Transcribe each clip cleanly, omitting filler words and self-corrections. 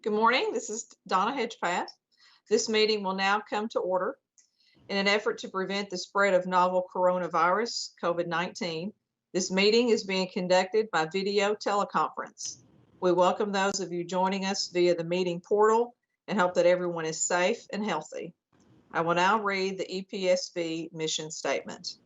Good morning. This is Donna Hedgepath. This meeting will now come to order. In an effort to prevent the spread of novel coronavirus, COVID-19, this meeting is being conducted by video teleconference. We welcome those of you joining us via the meeting portal and hope that everyone is safe and healthy. I will now read the EPSB mission statement.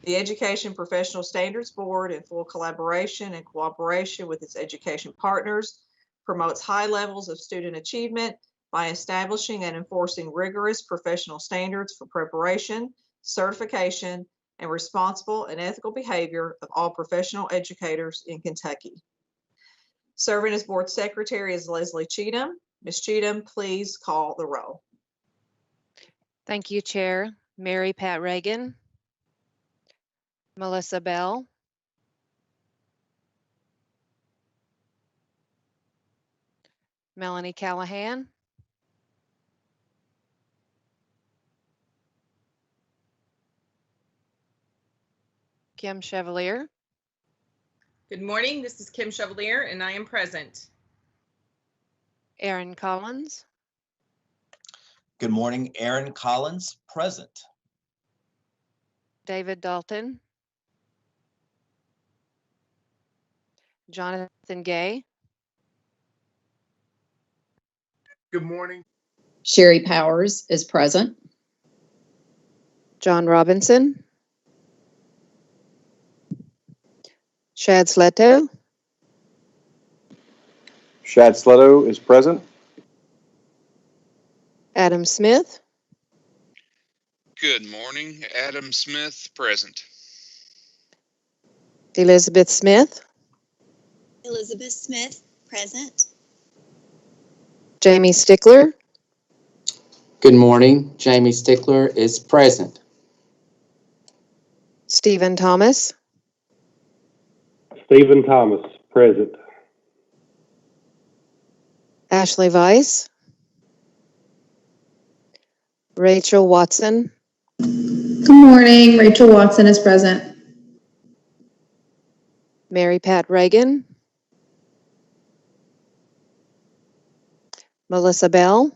The Education Professional Standards Board, in full collaboration and cooperation with its education partners, promotes high levels of student achievement by establishing and enforcing rigorous professional standards for preparation, certification, and responsible and ethical behavior of all professional educators in Kentucky. Serving as board secretary is Leslie Cheatham. Ms. Cheatham, please call the roll. Thank you, Chair. Mary Pat Reagan, Melissa Bell, Melanie Callahan, Kim Chevalier. Good morning. This is Kim Chevalier, and I am present. Aaron Collins. Good morning, Aaron Collins, present. David Dalton. Jonathan Gay. Good morning. Sherry Powers is present. John Robinson. Shad Sleto. Shad Sleto is present. Adam Smith. Good morning, Adam Smith, present. Elizabeth Smith. Elizabeth Smith, present. Jamie Stickler. Good morning. Jamie Stickler is present. Stephen Thomas. Stephen Thomas, present. Ashley Weiss. Rachel Watson. Good morning. Rachel Watson is present. Mary Pat Reagan. Melissa Bell.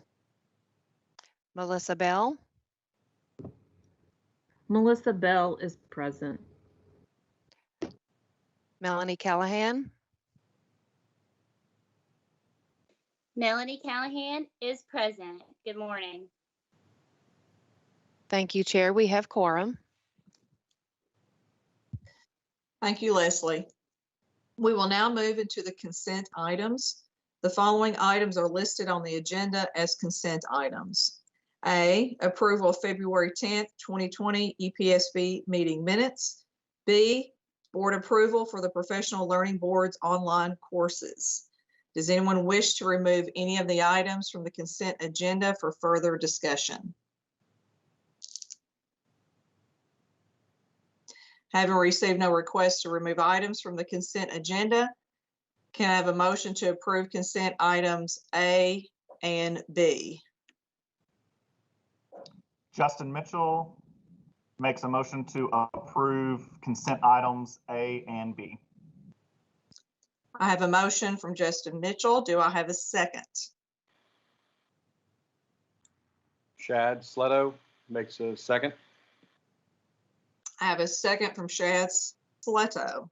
Melissa Bell. Melissa Bell is present. Melanie Callahan. Melanie Callahan is present. Good morning. Thank you, Chair. We have quorum. Thank you, Leslie. We will now move into the consent items. The following items are listed on the agenda as consent items. A, approval of February 10th, 2020 EPSB meeting minutes. B, board approval for the Professional Learning Board's online courses. Does anyone wish to remove any of the items from the consent agenda for further discussion? Having received no requests to remove items from the consent agenda, can I have a motion to approve consent items A and B? Justin Mitchell makes a motion to approve consent items A and B. I have a motion from Justin Mitchell. Do I have a second? Shad Sleto makes a second. I have a second from Shad Sleto.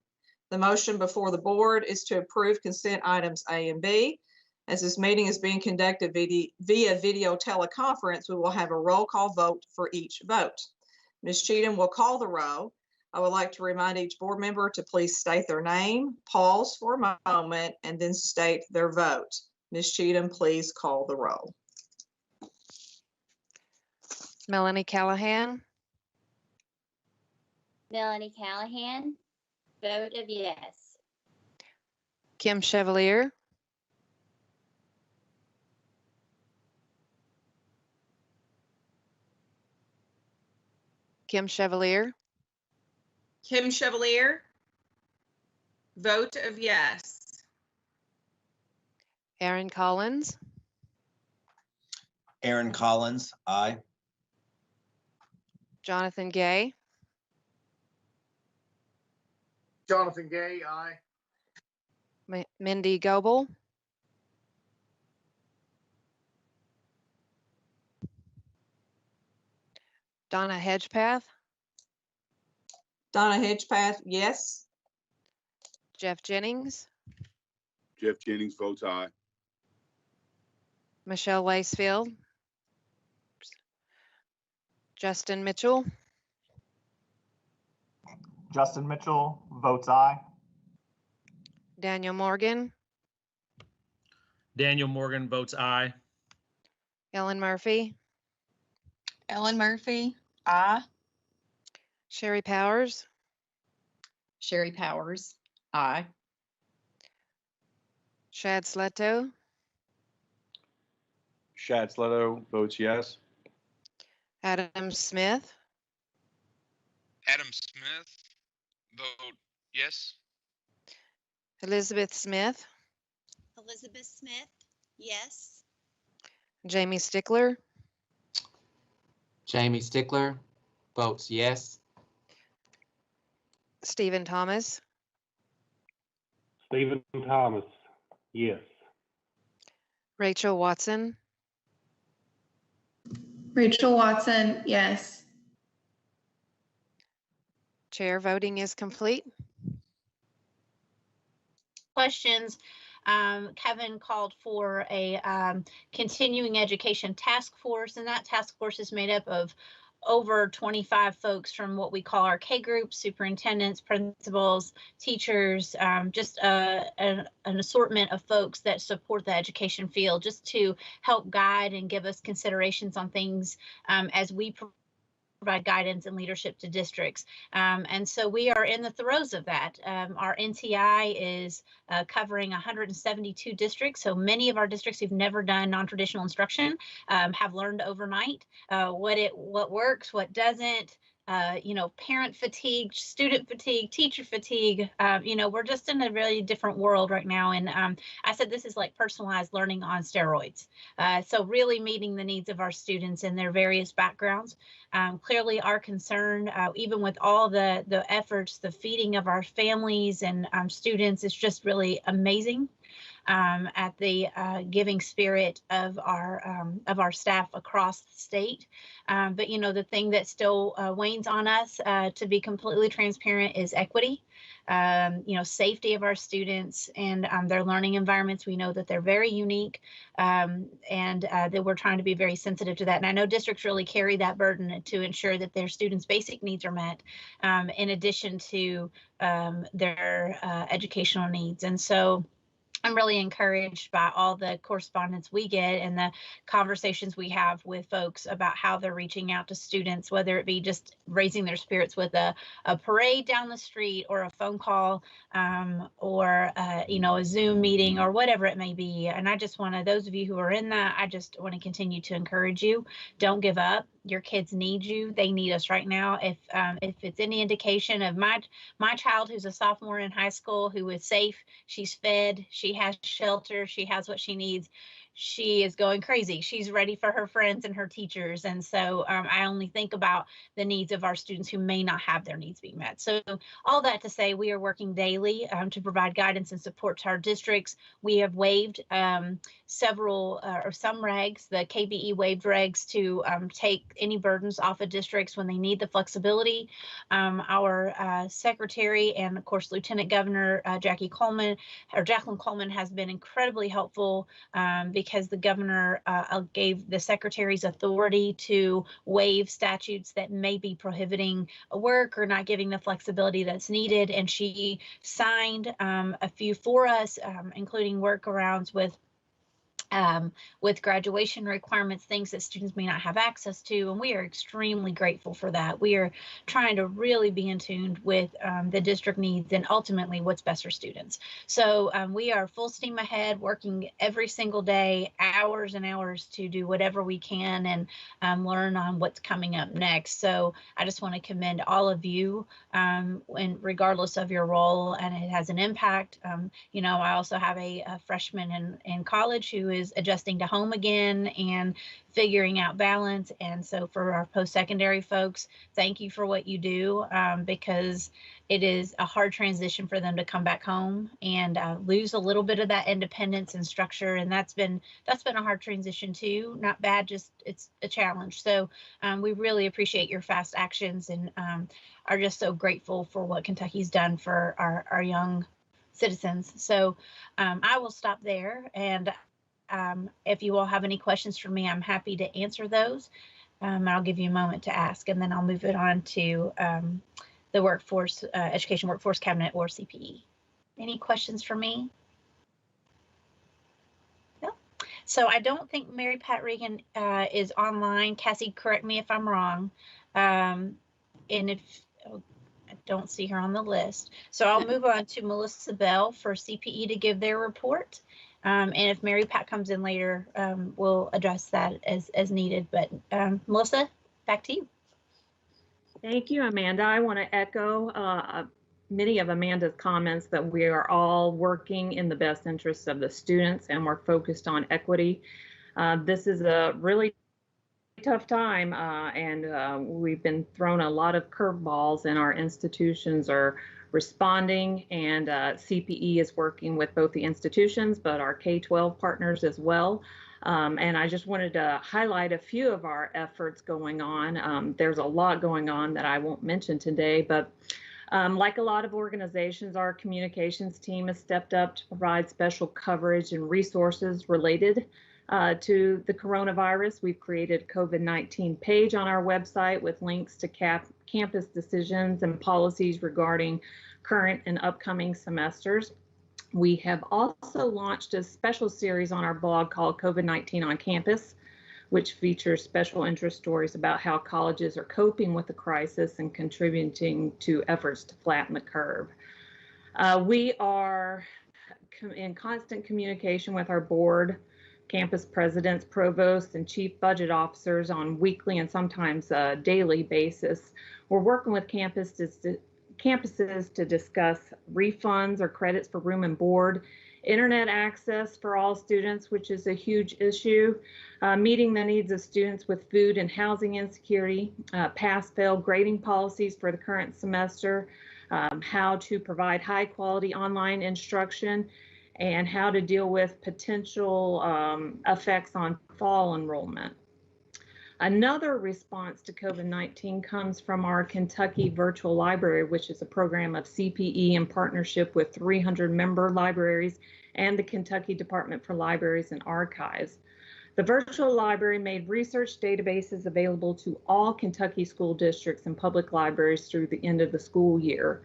The motion before the board is to approve consent items A and B. As this meeting is being conducted via video teleconference, we will have a roll call vote for each vote. Ms. Cheatham will call the roll. I would like to remind each board member to please state their name, pause for a moment, and then state their vote. Ms. Cheatham, please call the roll. Melanie Callahan. Melanie Callahan, vote of yes. Kim Chevalier. Kim Chevalier. Kim Chevalier, vote of yes. Aaron Collins. Aaron Collins, aye. Jonathan Gay. Jonathan Gay, aye. Mindy Goebel. Donna Hedgepath, Donna Hedgepath, yes. Jeff Jennings, Jeff Jennings votes aye. Michelle Wacefield, Justin Mitchell, Justin Mitchell votes aye. Daniel Morgan, Daniel Morgan votes aye. Ellen Murphy, Ellen Murphy, aye. Sherry Powers, Sherry Powers, aye. Shad Sletto, Shad Sletto votes yes. Adam Smith, Adam Smith, vote yes. Elizabeth Smith, Elizabeth Smith, yes. Jamie Stickler, Jamie Stickler votes yes. Stephen Thomas, Stephen Thomas, yes. Rachel Watson, Rachel Watson, yes. Chair voting is complete. Questions. Kevin called for a continuing education task force, and that task force is made up of over 25 folks from what we call our K groups, superintendents, principals, teachers, just an assortment of folks that support the education field, just to help guide and give us considerations on things as we provide guidance and leadership to districts. And so we are in the throes of that. Our NTI is covering 172 districts. So many of our districts who've never done non-traditional instruction have learned overnight what works, what doesn't. Parent fatigue, student fatigue, teacher fatigue. We're just in a really different world right now. And I said this is like personalized learning on steroids. So really meeting the needs of our students and their various backgrounds. Clearly our concern, even with all the efforts, the feeding of our families and students, is just really amazing. At the giving spirit of our staff across the state. But the thing that still wanes on us, to be completely transparent, is equity. Safety of our students and their learning environments. We know that they're very unique, and that we're trying to be very sensitive to that. And I know districts really carry that burden to ensure that their students' basic needs are met, in addition to their educational needs. And so I'm really encouraged by all the correspondence we get and the conversations we have with folks about how they're reaching out to students, whether it be just raising their spirits with a parade down the street or a phone call, or a Zoom meeting or whatever it may be. And I just want to, those of you who are in that, I just want to continue to encourage you. Don't give up. Your kids need you. They need us right now. If it's any indication of my child who's a sophomore in high school, who is safe, she's fed, she has shelter, she has what she needs, she is going crazy. She's ready for her friends and her teachers. And so I only think about the needs of our students who may not have their needs being met. So all that to say, we are working daily to provide guidance and support to our districts. We have waived several or some regs, the KBE waived regs to take any burdens off of districts when they need the flexibility. Our secretary and of course Lieutenant Governor Jacqueline Coleman has been incredibly helpful, because the governor gave the secretaries authority to waive statutes that may be prohibiting work or not giving the flexibility that's needed. And she signed a few for us, including workarounds with graduation requirements, things that students may not have access to. And we are extremely grateful for that. We are trying to really be in tune with the district needs and ultimately what's best for students. So we are full steam ahead, working every single day, hours and hours, to do whatever we can and learn on what's coming up next. So I just want to commend all of you, and regardless of your role, and it has an impact. I also have a freshman in college who is adjusting to home again and figuring out balance. And so for our post-secondary folks, thank you for what you do, because it is a hard transition for them to come back home and lose a little bit of that independence and structure. And that's been a hard transition too. Not bad, just it's a challenge. So we really appreciate your fast actions and are just so grateful for what Kentucky's done for our young citizens. So I will stop there. And if you all have any questions for me, I'm happy to answer those. I'll give you a moment to ask, and then I'll move it on to the workforce, education workforce cabinet, or CPE. Any questions for me? No. So I don't think Mary Pat Regan is online. Cassie, correct me if I'm wrong. And if I don't see her on the list. So I'll move on to Melissa Bell for CPE to give their report. And if Mary Pat comes in later, we'll address that as needed. But Melissa, back to you. Thank you, Amanda. I want to echo many of Amanda's comments that we are all working in the best interests of the students, and we're focused on equity. This is a really tough time, and we've been thrown a lot of curveballs, and our institutions are responding, and CPE is working with both the institutions, but our K-12 partners as well. And I just wanted to highlight a few of our efforts going on. There's a lot going on that I won't mention today, but like a lot of organizations, our communications team has stepped up to provide special coverage and resources related to the coronavirus. We've created a COVID-19 page on our website with links to campus decisions and policies regarding current and upcoming semesters. We have also launched a special series on our blog called COVID-19 on Campus, which features special interest stories about how colleges are coping with the crisis and contributing to efforts to flatten the curve. We are in constant communication with our board, campus presidents, provosts, and chief budget officers on weekly and sometimes daily basis. We're working with campuses to discuss refunds or credits for room and board, internet access for all students, which is a huge issue, meeting the needs of students with food and housing insecurity, pass-fail grading policies for the current semester, how to provide high-quality online instruction, and how to deal with potential effects on fall enrollment. Another response to COVID-19 comes from our Kentucky Virtual Library, which is a program of CPE in partnership with 300 member libraries and the Kentucky Department for Libraries and Archives. The virtual library made research databases available to all Kentucky school districts and public libraries through the end of the school year.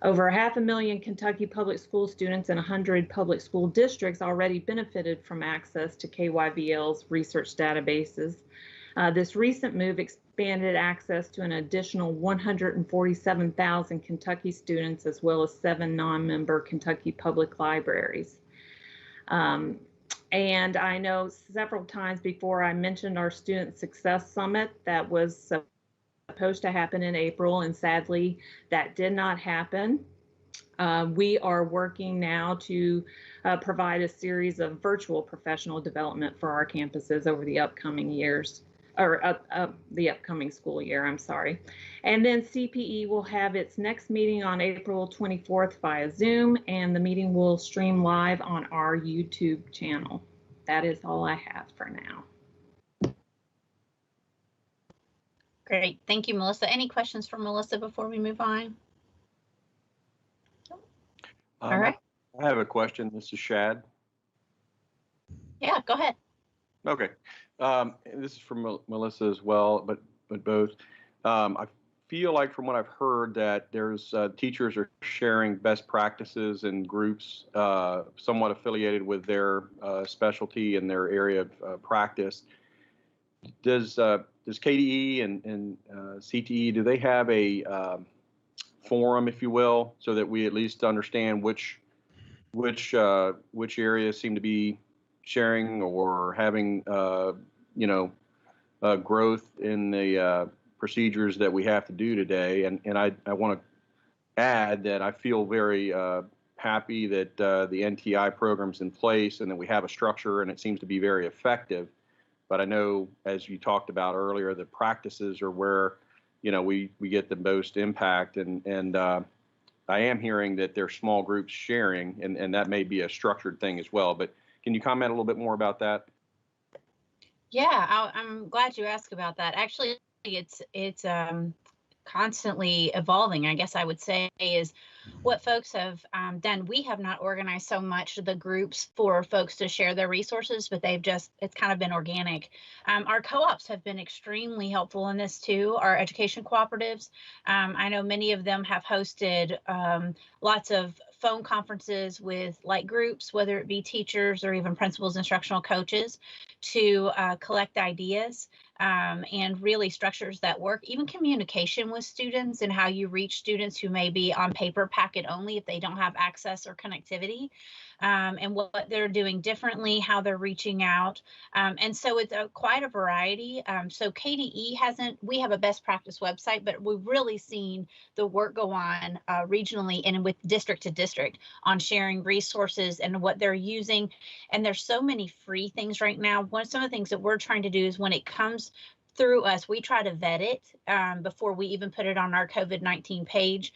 Over 500,000 Kentucky public school students and 100 public school districts already benefited from access to KYVL's research databases. This recent move expanded access to an additional 147,000 Kentucky students, as well as 7 non-member Kentucky public libraries. And I know several times before I mentioned our Student Success Summit that was supposed to happen in April, and sadly that did not happen. We are working now to provide a series of virtual professional development for our campuses over the upcoming years, or the upcoming school year, I'm sorry. And then CPE will have its next meeting on April 24th via Zoom, and the meeting will stream live on our YouTube channel. That is all I have for now. Great, thank you, Melissa. Any questions for Melissa before we move on? All right. I have a question. This is Shad. Yeah, go ahead. Okay. This is from Melissa as well, but both. I feel like from what I've heard that there's teachers are sharing best practices and groups somewhat affiliated with their specialty and their area of practice. Does KDE and CTE, do they have a forum, if you will, so that we at least understand which areas seem to be sharing or having growth in the procedures that we have to do today? And I want to add that I feel very happy that the NTI program's in place and that we have a structure and it seems to be very effective. But I know, as you talked about earlier, the practices are where we get the most impact, and I am hearing that there's small groups sharing, and that may be a structured thing as well. But can you comment a little bit more about that? Yeah, I'm glad you asked about that. Actually, it's constantly evolving, I guess I would say, is what folks have done. We have not organized so much the groups for folks to share their resources, but it's kind of been organic. Our co-ops have been extremely helpful in this too, our education cooperatives. I know many of them have hosted lots of phone conferences with like groups, whether it be teachers or even principals, instructional coaches, to collect ideas and really structures that work, even communication with students and how you reach students who may be on paper packet only if they don't have access or connectivity, and what they're doing differently, how they're reaching out. And so it's quite a variety. So KDE we have a best practice website, but we've really seen the work go on regionally and with district to district on sharing resources and what they're using. And there's so many free things right now. Some of the things that we're trying to do is when it comes through us, we try to vet it before we even put it on our COVID-19 page,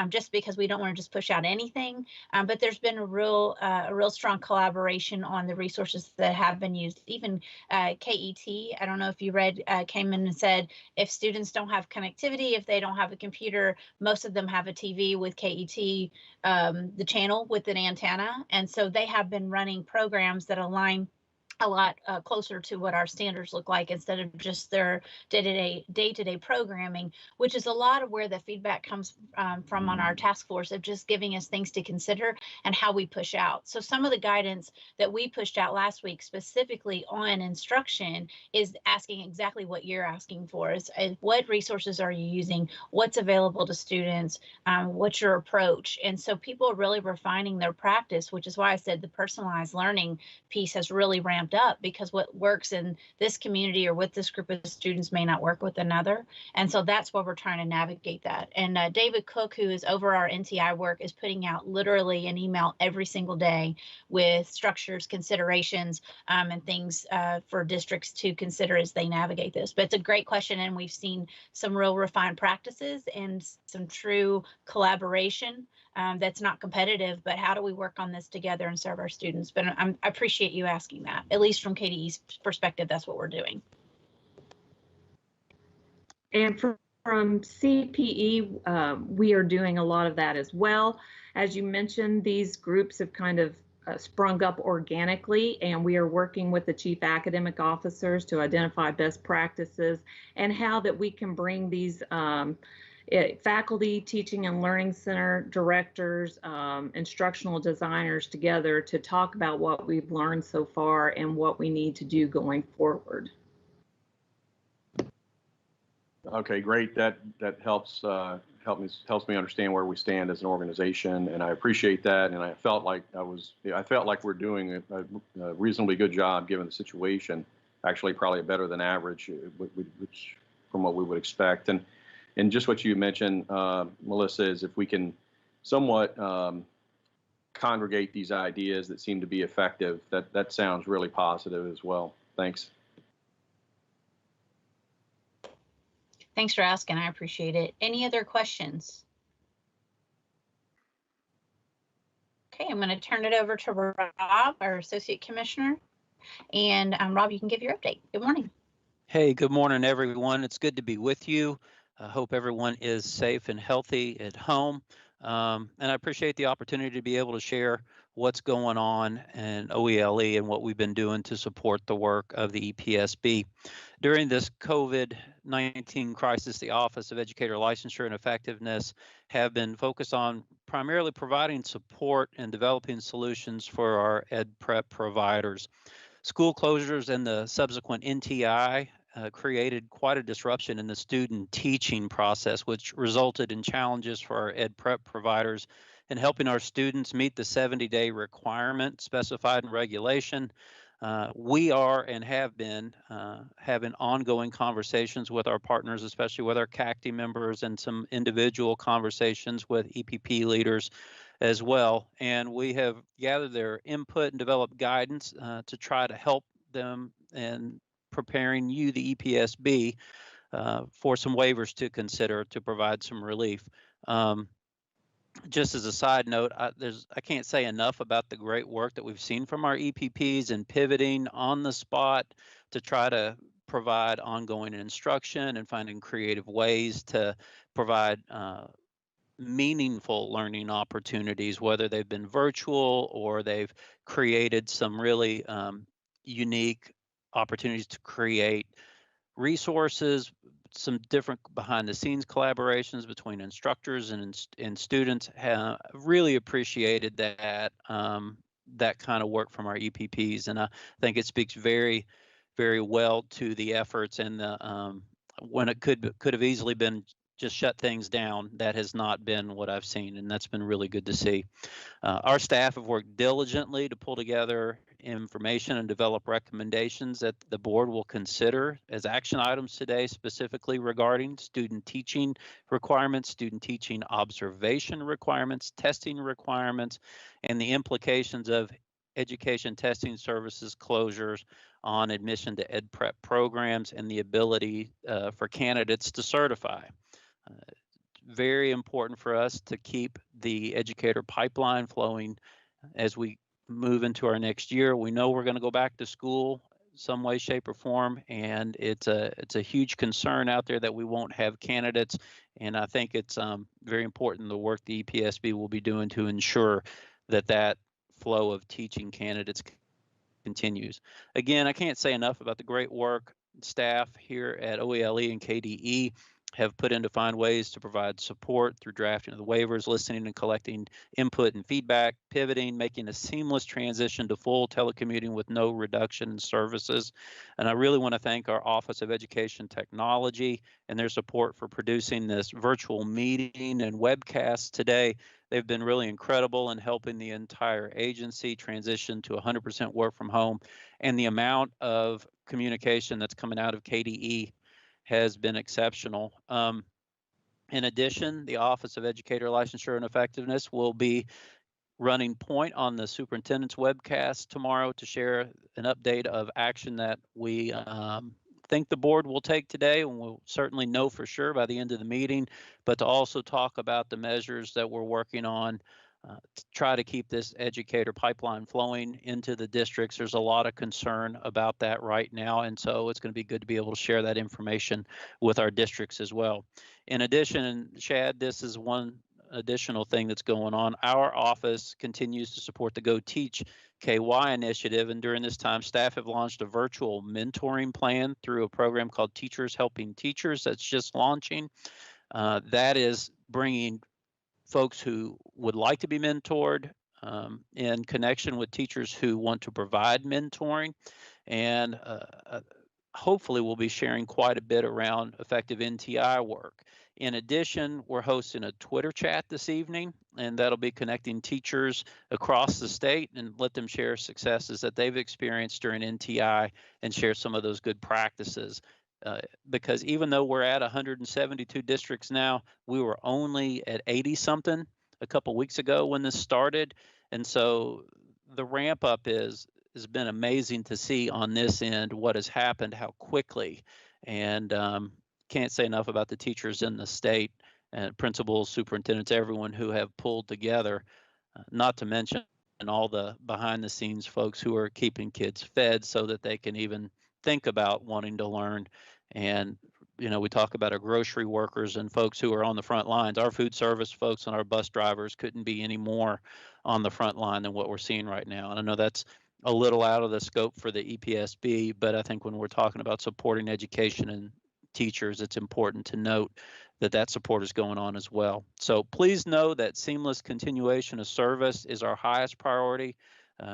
just because we don't want to just push out anything. But there's been a real strong collaboration on the resources that have been used. Even KET, I don't know if you read, came in and said, if students don't have connectivity, if they don't have a computer, most of them have a TV with KET, the channel with an antenna. And so they have been running programs that align a lot closer to what our standards look like instead of just their day-to-day programming, which is a lot of where the feedback comes from on our task force of just giving us things to consider and how we push out. So some of the guidance that we pushed out last week specifically on instruction is asking exactly what you're asking for, is what resources are you using, what's available to students, what's your approach. And so people are really refining their practice, which is why I said the personalized learning piece has really ramped up, because what works in this community or with this group of students may not work with another. And so that's why we're trying to navigate that. And David Cook, who is over our NTI work, is putting out literally an email every single day with structures, considerations, and things for districts to consider as they navigate this. But it's a great question, and we've seen some real refined practices and some true collaboration that's not competitive, but how do we work on this together and serve our students? But I appreciate you asking that. At least from KDE's perspective, that's what we're doing. And from CPE, we are doing a lot of that as well. As you mentioned, these groups have kind of sprung up organically, and we are working with the chief academic officers to identify best practices and how that we can bring these faculty, teaching and learning center directors, instructional designers together to talk about what we've learned so far and what we need to do going forward. Okay, great. That helps me understand where we stand as an organization, and I appreciate that. And I felt like we're doing a reasonably good job given the situation. Actually, probably better than average, which from what we would expect. And just what you mentioned, Melissa, is if we can somewhat congregate these ideas that seem to be effective, that sounds really positive as well. Thanks. Thanks for asking. I appreciate it. Any other questions? Okay, I'm going to turn it over to Rob, our Associate Commissioner. And Rob, you can give your update. Good morning. Hey, good morning, everyone. It's good to be with you. I hope everyone is safe and healthy at home. And I appreciate the opportunity to be able to share what's going on in OELE and what we've been doing to support the work of the EPSB. During this COVID-19 crisis, the Office of Educator Licensure and Effectiveness have been focused on primarily providing support and developing solutions for our ed prep providers. School closures and the subsequent NTI created quite a disruption in the student teaching process, which resulted in challenges for our ed prep providers in helping our students meet the 70-day requirement specified in regulation. We are and have been having ongoing conversations with our partners, especially with our CACTI members, and some individual conversations with EPP leaders as well. And we have gathered their input and developed guidance to try to help them in preparing you, the EPSB, for some waivers to consider to provide some relief. just as a side note, I can't say enough about the great work that we've seen from our EPPs in pivoting on the spot to try to provide ongoing instruction and finding creative ways to provide meaningful learning opportunities, whether they've been virtual or they've created some really unique opportunities to create resources, some different behind the scenes collaborations between instructors and students. Have really appreciated that that kind of work from our EPPs, and I think it speaks very, very well to the efforts and the when it could have easily been just shut things down. That has not been what I've seen, and that's been really good to see. Our staff have worked diligently to pull together information and develop recommendations that the board will consider as action items today, specifically regarding student teaching requirements, student teaching observation requirements, testing requirements, and the implications of education testing services closures on admission to ed prep programs and the ability for candidates to certify. Very important for us to keep the educator pipeline flowing as we move into our next year. We know we're going to go back to school some way, shape, or form, and it's a huge concern out there that we won't have candidates. And I think it's very important the work the EPSB will be doing to ensure that that flow of teaching candidates continues. Again, I can't say enough about the great work staff here at OELE and KDE have put in to find ways to provide support through drafting of the waivers, listening and collecting input and feedback, pivoting, making a seamless transition to full telecommuting with no reduction in services. And I really want to thank our Office of Education Technology and their support for producing this virtual meeting and webcast today. They've been really incredible in helping the entire agency transition to 100% work from home. And the amount of communication that's coming out of KDE has been exceptional. In addition, the Office of Educator, Licensure, and Effectiveness will be running point on the superintendent's webcast tomorrow to share an update of action that we think the board will take today, and we'll certainly know for sure by the end of the meeting, but to also talk about the measures that we're working on to try to keep this educator pipeline flowing into the districts. There's a lot of concern about that right now, and so it's going to be good to be able to share that information with our districts as well. In addition, Shad, this is one additional thing that's going on. Our office continues to support the Go Teach KY initiative, and during this time, staff have launched a virtual mentoring plan through a program called Teachers Helping Teachers that's just launching. That is bringing folks who would like to be mentored in connection with teachers who want to provide mentoring, and hopefully we'll be sharing quite a bit around effective NTI work. In addition, we're hosting a Twitter chat this evening, and that'll be connecting teachers across the state and let them share successes that they've experienced during NTI and share some of those good practices. Because even though we're at 172 districts now, we were only at 80 something a couple weeks ago when this started. And so the ramp up has been amazing to see on this end what has happened, how quickly. And can't say enough about the teachers in the state and principals, superintendents, everyone who have pulled together, not to mention all the behind the scenes folks who are keeping kids fed so that they can even think about wanting to learn. And you know, we talk about our grocery workers and folks who are on the front lines. Our food service folks and our bus drivers couldn't be any more on the front line than what we're seeing right now. And I know that's a little out of the scope for the EPSB, but I think when we're talking about supporting education and teachers, it's important to note that that support is going on as well. So please know that seamless continuation of service is our highest priority.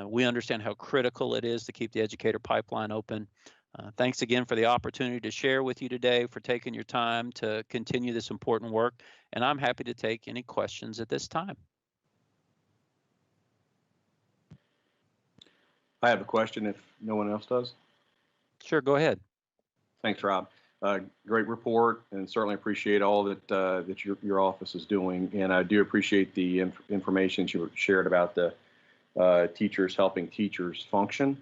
We understand how critical it is to keep the educator pipeline open. Thanks again for the opportunity to share with you today, for taking your time to continue this important work, and I'm happy to take any questions at this time. I have a question if no one else does. Sure, go ahead. Thanks, Rob. Great report, and certainly appreciate all that your office is doing. And I do appreciate the information you shared about the teachers helping teachers function.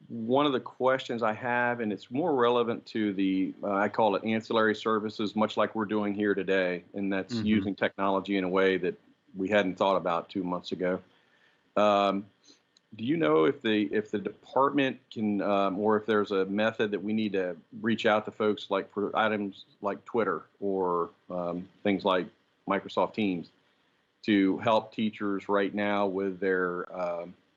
one of the questions I have, and it's more relevant to the, I call it ancillary services, much like we're doing here today, and that's using technology in a way that we hadn't thought about 2 months ago. Do you know if the department can, or if there's a method that we need to reach out to folks like for items like Twitter or things like Microsoft Teams to help teachers right now with their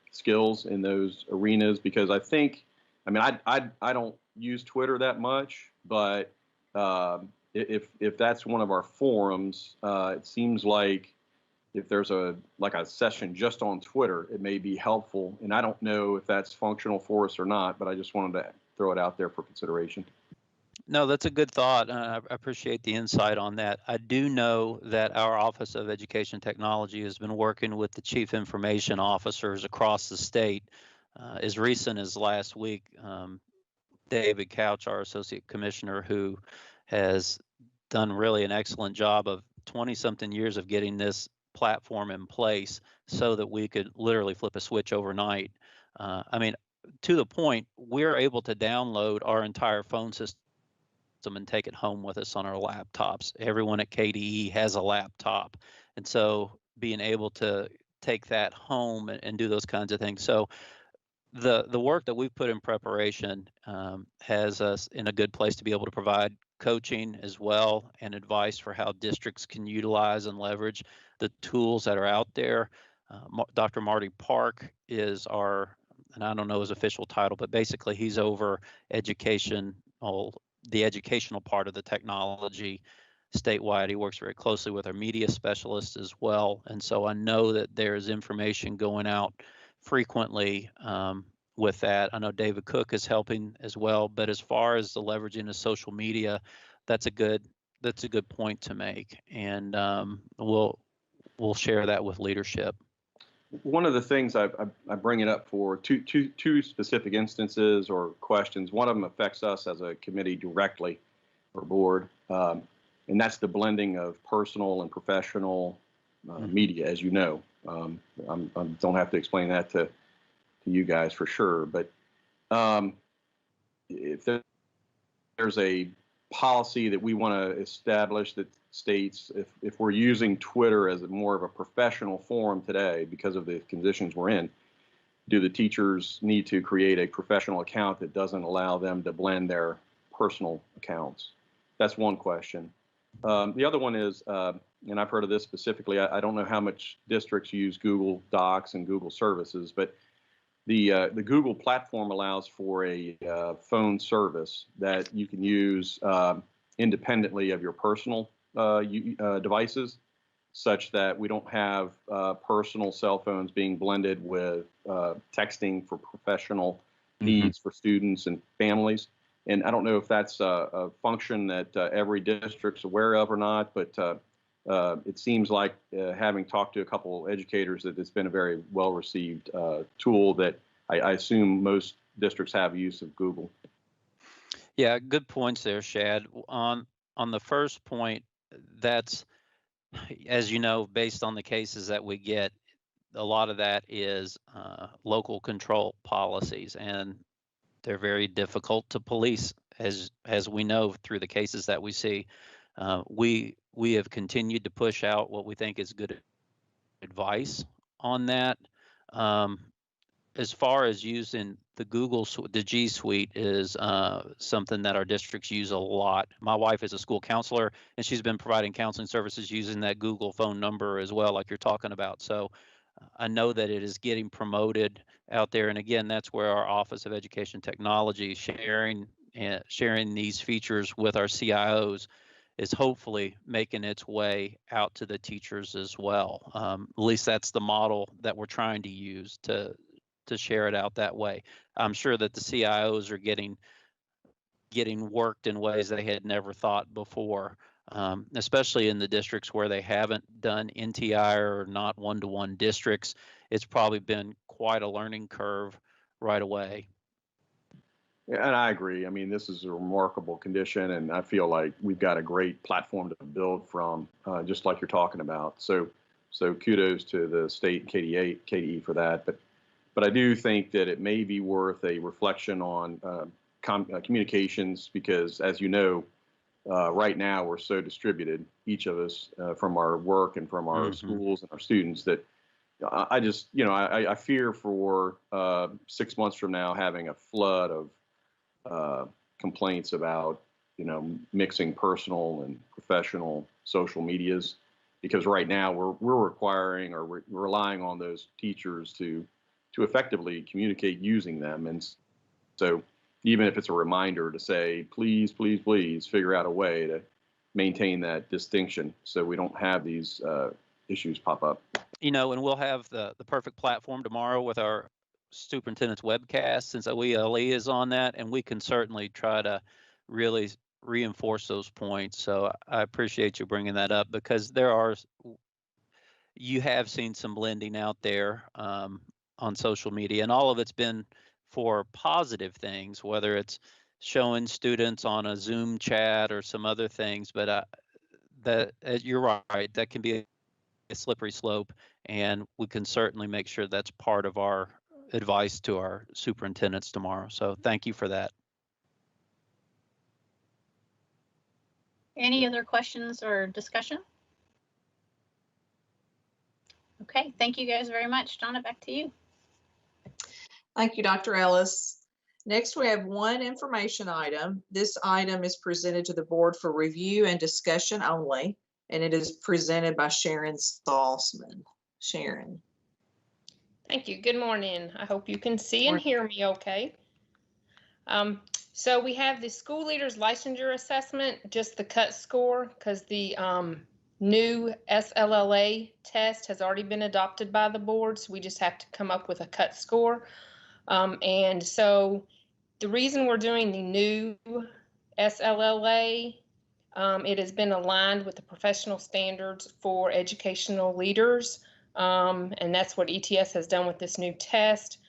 skills in those arenas? Because I think, I mean, I don't use Twitter that much, but if that's one of our forums, it seems like if there's a session just on Twitter, it may be helpful. And I don't know if that's functional for us or not, but I just wanted to throw it out there for consideration. No, that's a good thought. I appreciate the insight on that. I do know that our Office of Education Technology has been working with the chief information officers across the state. As recent as last week, David Couch, our associate commissioner, who has done really an excellent job of 20-something years of getting this platform in place so that we could literally flip a switch overnight. I mean, to the point, we're able to download our entire phone system and take it home with us on our laptops. Everyone at KDE has a laptop. And so being able to take that home and do those kinds of things. So the work that we've put in preparation has us in a good place to be able to provide coaching as well and advice for how districts can utilize and leverage the tools that are out there. Dr. Marty Park is our, and I don't know his official title, but basically he's over the educational part of the technology statewide. He works very closely with our media specialists as well. And so I know that there's information going out frequently with that. I know David Cook is helping as well, but as far as the leveraging of social media, that's a good point to make. And we'll share that with leadership. One of the things I bring it up for two specific instances or questions. One of them affects us as a committee directly or board, and that's the blending of personal and professional media, as you know. I don't have to explain that to you guys for sure, but if there's a policy that we want to establish that states if we're using Twitter as more of a professional forum today because of the conditions we're in, do the teachers need to create a professional account that doesn't allow them to blend their personal accounts? That's one question. The other one is, and I've heard of this specifically, I don't know how much districts use Google Docs and Google services, but the Google platform allows for a phone service that you can use independently of your personal devices, such that we don't have personal cell phones being blended with texting for professional needs for students and families. And I don't know if that's a function that every district's aware of or not, but it seems like having talked to a couple educators that it's been a very well-received tool that I assume most districts have use of Google. Yeah, good points there, Shad. On the first point, that's, as you know, based on the cases that we get, a lot of that is local control policies, and they're very difficult to police, as we know through the cases that we see. We have continued to push out what we think is good advice on that. As far as using the G Suite is something that our districts use a lot. My wife is a school counselor, and she's been providing counseling services using that Google phone number as well, like you're talking about. So I know that it is getting promoted out there. And again, that's where our Office of Education Technology sharing these features with our CIOs is hopefully making its way out to the teachers as well. At least that's the model that we're trying to use to share it out that way. I'm sure that the CIOs are getting worked in ways they had never thought before, especially in the districts where they haven't done NTI or not one-to-one districts. It's probably been quite a learning curve right away. Yeah, and I agree. I mean, this is a remarkable condition, and I feel like we've got a great platform to build from, just like you're talking about. So kudos to the state KDE for that. But But I do think that it may be worth a reflection on communications, because as you know, right now we're so distributed, each of us, from our work and from our schools and our students, that I just, I fear for 6 months from now having a flood of complaints about, mixing personal and professional social medias, because right now we're requiring, or we're relying on those teachers to effectively communicate using them. And so even if it's a reminder to say, please, please, please figure out a way to maintain that distinction so we don't have these issues pop up. And we'll have the perfect platform tomorrow with our superintendent's webcast, since OELE is on that, and we can certainly try to really reinforce those points. So I appreciate you bringing that up, because you have seen some blending out there on social media, and all of it's been for positive things, whether it's showing students on a Zoom chat or some other things. But you're right, that can be a slippery slope, and we can certainly make sure that's part of our advice to our superintendents tomorrow. So thank you for that. Any other questions or discussion? Okay, thank you guys very much. Donna, back to you. Thank you, Dr. Ellis. Next, we have one information item. This item is presented to the board for review and discussion only, and it is presented by Sharon Salzman. Sharon. Thank you. Good morning. I hope you can see and hear me okay. So we have the school leaders licensure assessment, just the cut score, because the new SLLA test has already been adopted by the board. So we just have to come up with a cut score. And so the reason we're doing the new SLLA, it has been aligned with the professional standards for educational leaders. And that's what ETS has done with this new test.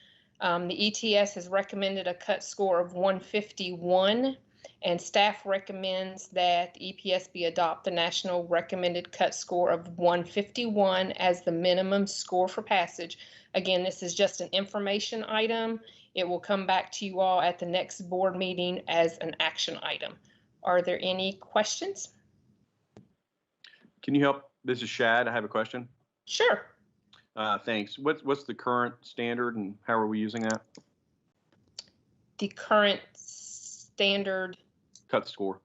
The ETS has recommended a cut score of 151, and staff recommends that the EPSB adopt the national recommended cut score of 151 as the minimum score for passage. Again, this is just an information item. It will come back to you all at the next board meeting as an action item. Are there any questions? Can you help? This is Shad. I have a question. Sure. Thanks. What's the current standard, and how are we using that? The current standard cut score.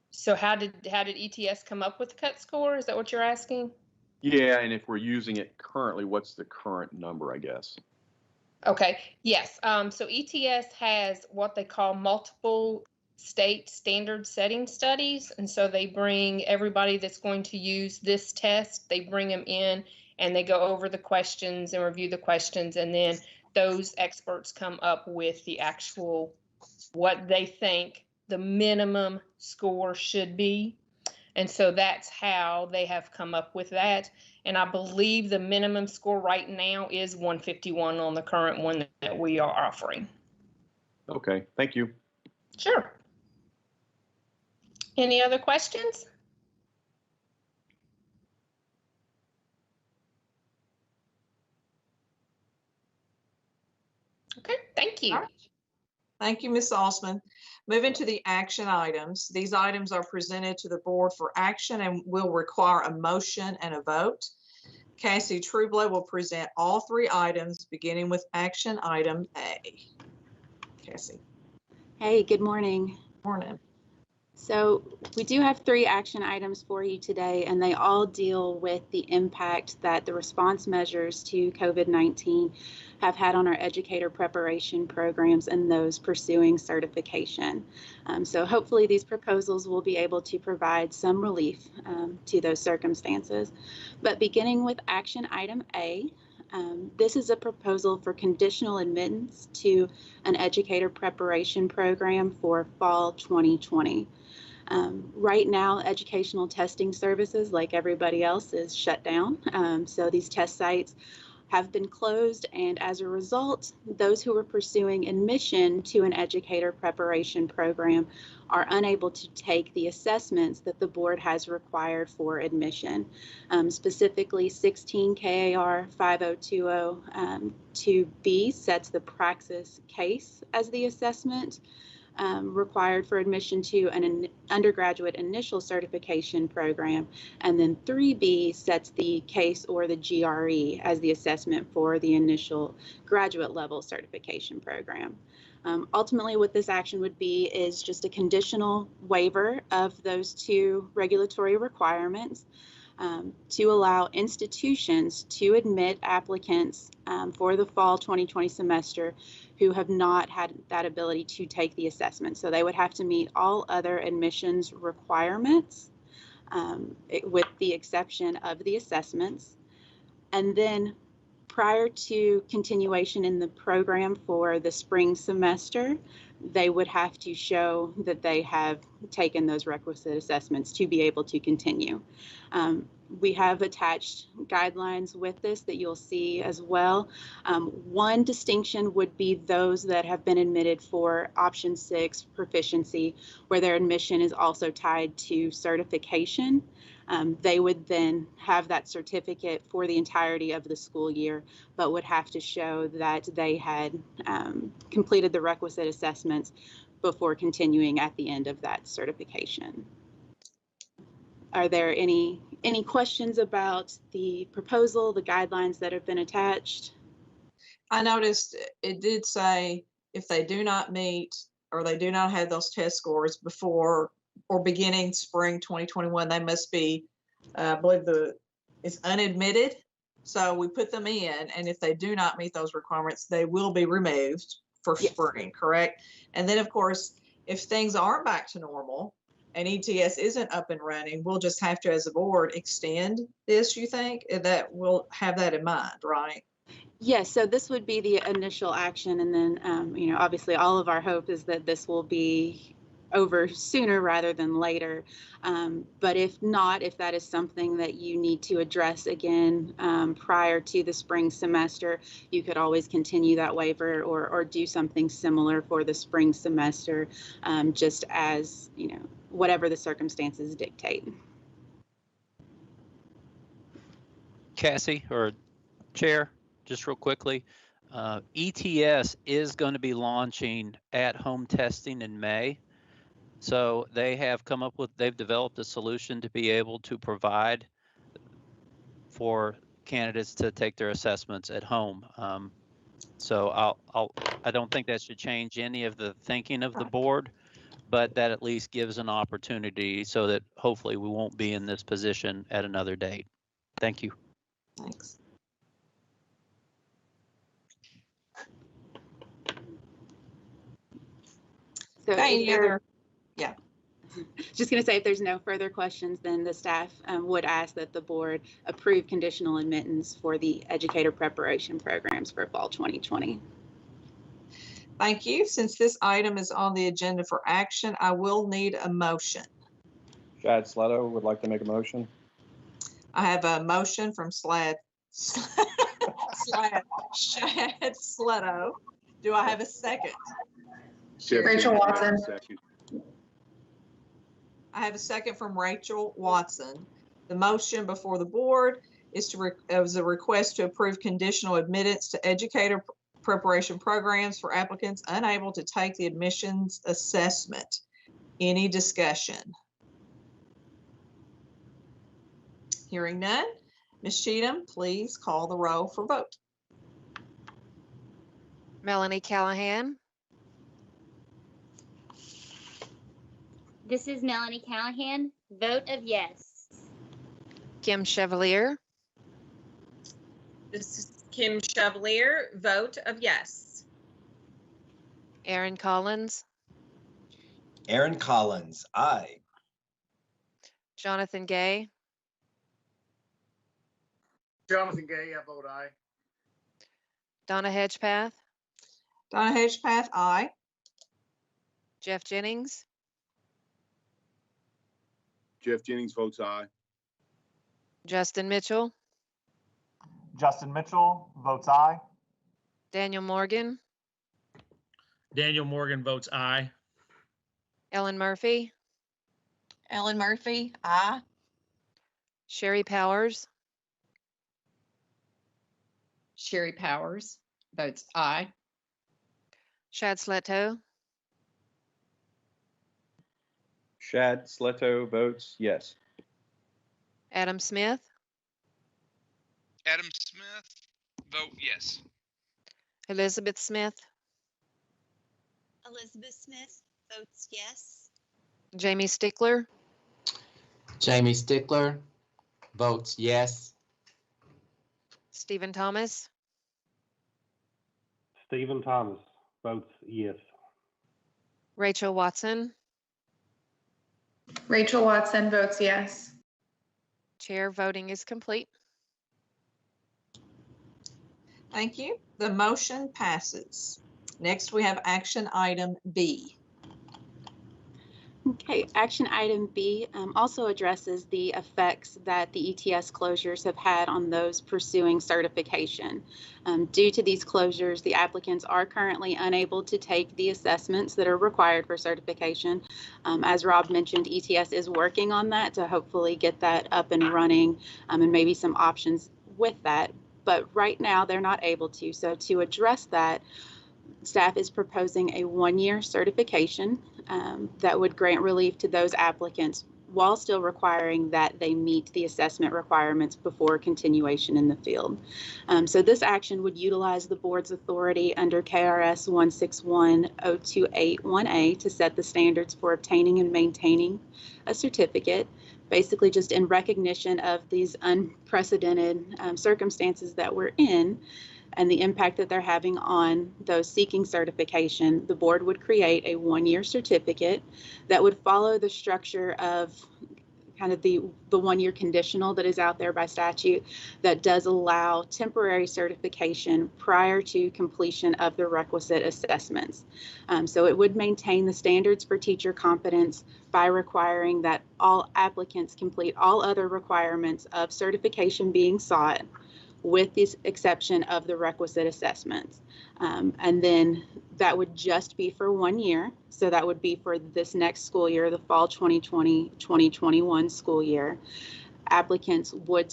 So how did ETS come up with the cut score? Is that what you're asking? Yeah, and if we're using it currently, what's the current number, I guess? Okay, yes. So ETS has what they call multiple state standard setting studies. And so they bring everybody that's going to use this test, they bring them in and they go over the questions and review the questions. And then those experts come up with the actual, what they think the minimum score should be. And so that's how they have come up with that. And I believe the minimum score right now is 151 on the current one that we are offering. Okay, thank you. Sure. Any other questions? Okay, thank you. Right. Thank you, Ms. Salzman. Moving to the action items. These items are presented to the board for action and will require a motion and a vote. Cassie Trueblow will present all three items, beginning with action item A. Cassie. Hey, good morning. Morning. So we do have three action items for you today, and they all deal with the impact that the response measures to COVID-19 have had on our educator preparation programs and those pursuing certification. So hopefully these proposals will be able to provide some relief to those circumstances. But beginning with action item A, this is a proposal for conditional admittance to an educator preparation program for fall 2020. Right now, educational testing services, like everybody else, is shut down. So these test sites have been closed, and as a result, those who are pursuing admission to an educator preparation program are unable to take the assessments that the board has required for admission. Specifically, 16 KAR 5020 2B sets the praxis case as the assessment required for admission to an undergraduate initial certification program. And then 3B sets the case or the GRE as the assessment for the initial graduate level certification program. Ultimately, what this action would be is just a conditional waiver of those two regulatory requirements to allow institutions to admit applicants for the fall 2020 semester who have not had that ability to take the assessment. So they would have to meet all other admissions requirements with the exception of the assessments. And then prior to continuation in the program for the spring semester, they would have to show that they have taken those requisite assessments to be able to continue. We have attached guidelines with this that you'll see as well. One distinction would be those that have been admitted for option 6 proficiency, where their admission is also tied to certification. They would then have that certificate for the entirety of the school year, but would have to show that they had completed the requisite assessments before continuing at the end of that certification. Are there any questions about the proposal, the guidelines that have been attached? I noticed it did say if they do not meet or they do not have those test scores before or beginning spring 2021, they must be, I believe it's unadmitted. So we put them in, and if they do not meet those requirements, they will be removed for spring, correct? And then, of course, if things aren't back to normal and ETS isn't up and running, we'll just have to, as a board, extend this, you think? That we'll have that in mind, right? Yes, so this would be the initial action, and then, you know, obviously all of our hope is that this will be over sooner rather than later. But if not, if that is something that you need to address again prior to the spring semester, you could always continue that waiver or do something similar for the spring semester, just as, you know, whatever the circumstances dictate. Cassie or Chair, just real quickly, ETS is going to be launching at-home testing in May. So they've developed a solution to be able to provide for candidates to take their assessments at home. So I don't think that should change any of the thinking of the board, but that at least gives an opportunity so that hopefully we won't be in this position at another date. Thank you. Thanks. So any other? Yeah. Just going to say, if there's no further questions, then the staff would ask that the board approve conditional admittance for the educator preparation programs for fall 2020. Thank you. Since this item is on the agenda for action, I will need a motion. Shad Sleto would like to make a motion. I have a motion from Shad Sleto. Do I have a second? Rachel Watson. I have a second from Rachel Watson. The motion before the board is a request to approve conditional admittance to educator preparation programs for applicants unable to take the admissions assessment. Any discussion? Hearing none. Ms. Cheatham, please call the roll for vote. Melanie Callahan, This is Melanie Callahan. Vote of yes. Kim Chevalier, This is Kim Chevalier. Vote of yes. Aaron Collins, Aaron Collins, aye. Jonathan Gay, Jonathan Gay, I vote aye. Donna Hedgepath, Donna Hedgepath, aye. Jeff Jennings, Jeff Jennings votes aye. Justin Mitchell, Justin Mitchell votes aye. Daniel Morgan, Daniel Morgan votes aye. Ellen Murphy, Ellen Murphy, aye. Sherry Powers, Sherry Powers votes aye. Shad Sletto, Shad Sletto votes yes. Adam Smith, Adam Smith, vote yes. Elizabeth Smith, Elizabeth Smith votes yes. Jamie Stickler, Jamie Stickler votes yes. Stephen Thomas, Stephen Thomas votes yes. Rachel Watson, Rachel Watson votes yes. Chair voting is complete. Thank you. The motion passes. Next, we have action item B. Okay, action item B also addresses the effects that the ETS closures have had on those pursuing certification. Due to these closures, the applicants are currently unable to take the assessments that are required for certification. As Rob mentioned, ETS is working on that to hopefully get that up and running, and maybe some options with that. But right now, they're not able to. So to address that, staff is proposing a one-year certification that would grant relief to those applicants while still requiring that they meet the assessment requirements before continuation in the field. So this action would utilize the board's authority under KRS 161.028.1a to set the standards for obtaining and maintaining a certificate, basically just in recognition of these unprecedented circumstances that we're in and the impact that they're having on those seeking certification. The board would create a one-year certificate that would follow the structure of kind of the one-year conditional that is out there by statute that does allow temporary certification prior to completion of the requisite assessments. So it would maintain the standards for teacher competence by requiring that all applicants complete all other requirements of certification being sought, with the exception of the requisite assessments. And then that would just be for 1 year. So that would be for this next school year, the fall 2020-2021 school year. Applicants would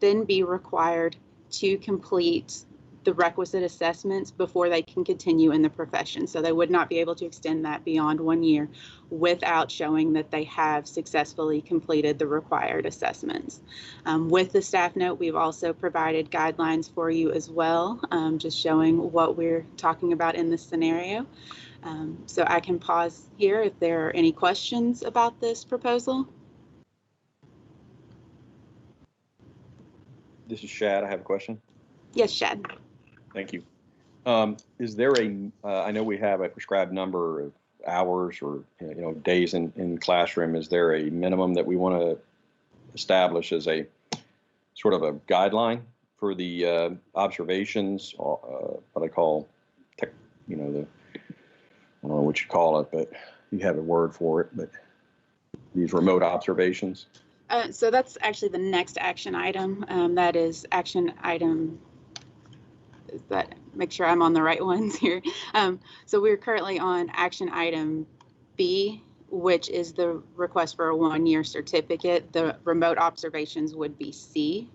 then be required to complete the requisite assessments before they can continue in the profession. So they would not be able to extend that beyond 1 year without showing that they have successfully completed the required assessments. With the staff note, we've also provided guidelines for you as well, just showing what we're talking about in this scenario. So I can pause here if there are any questions about this proposal. This is Shad. I have a question. Yes, Shad. Thank you. Is there I know we have a prescribed number of hours or days in classroom. Is there a minimum that we want to establish as a sort of a guideline for the observations, what I call, I don't know what you call it, but you have a word for it, but these remote observations? So that's actually the next action item. That is action item, make sure I'm on the right ones here. So we're currently on action item B, which is the request for a one-year certificate. The remote observations would be C.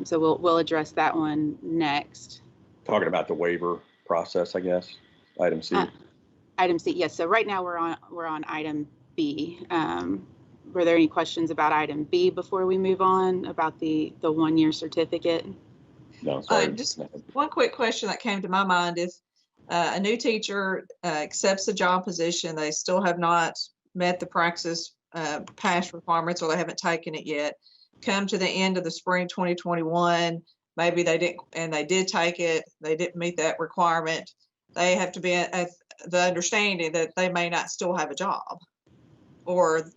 So we'll address that one next. Talking about the waiver process, I guess. Item C. Item C, yes. So right now we're on item B. Were there any questions about item B before we move on about the one-year certificate? No, sorry. Just one quick question that came to my mind. If a new teacher accepts a job position, they still have not met the praxis pass requirements, or they haven't taken it yet, come to the end of the spring 2021, maybe they didn't, and they did take it, they didn't meet that requirement, they have to be at the understanding that they may not still have a job. Or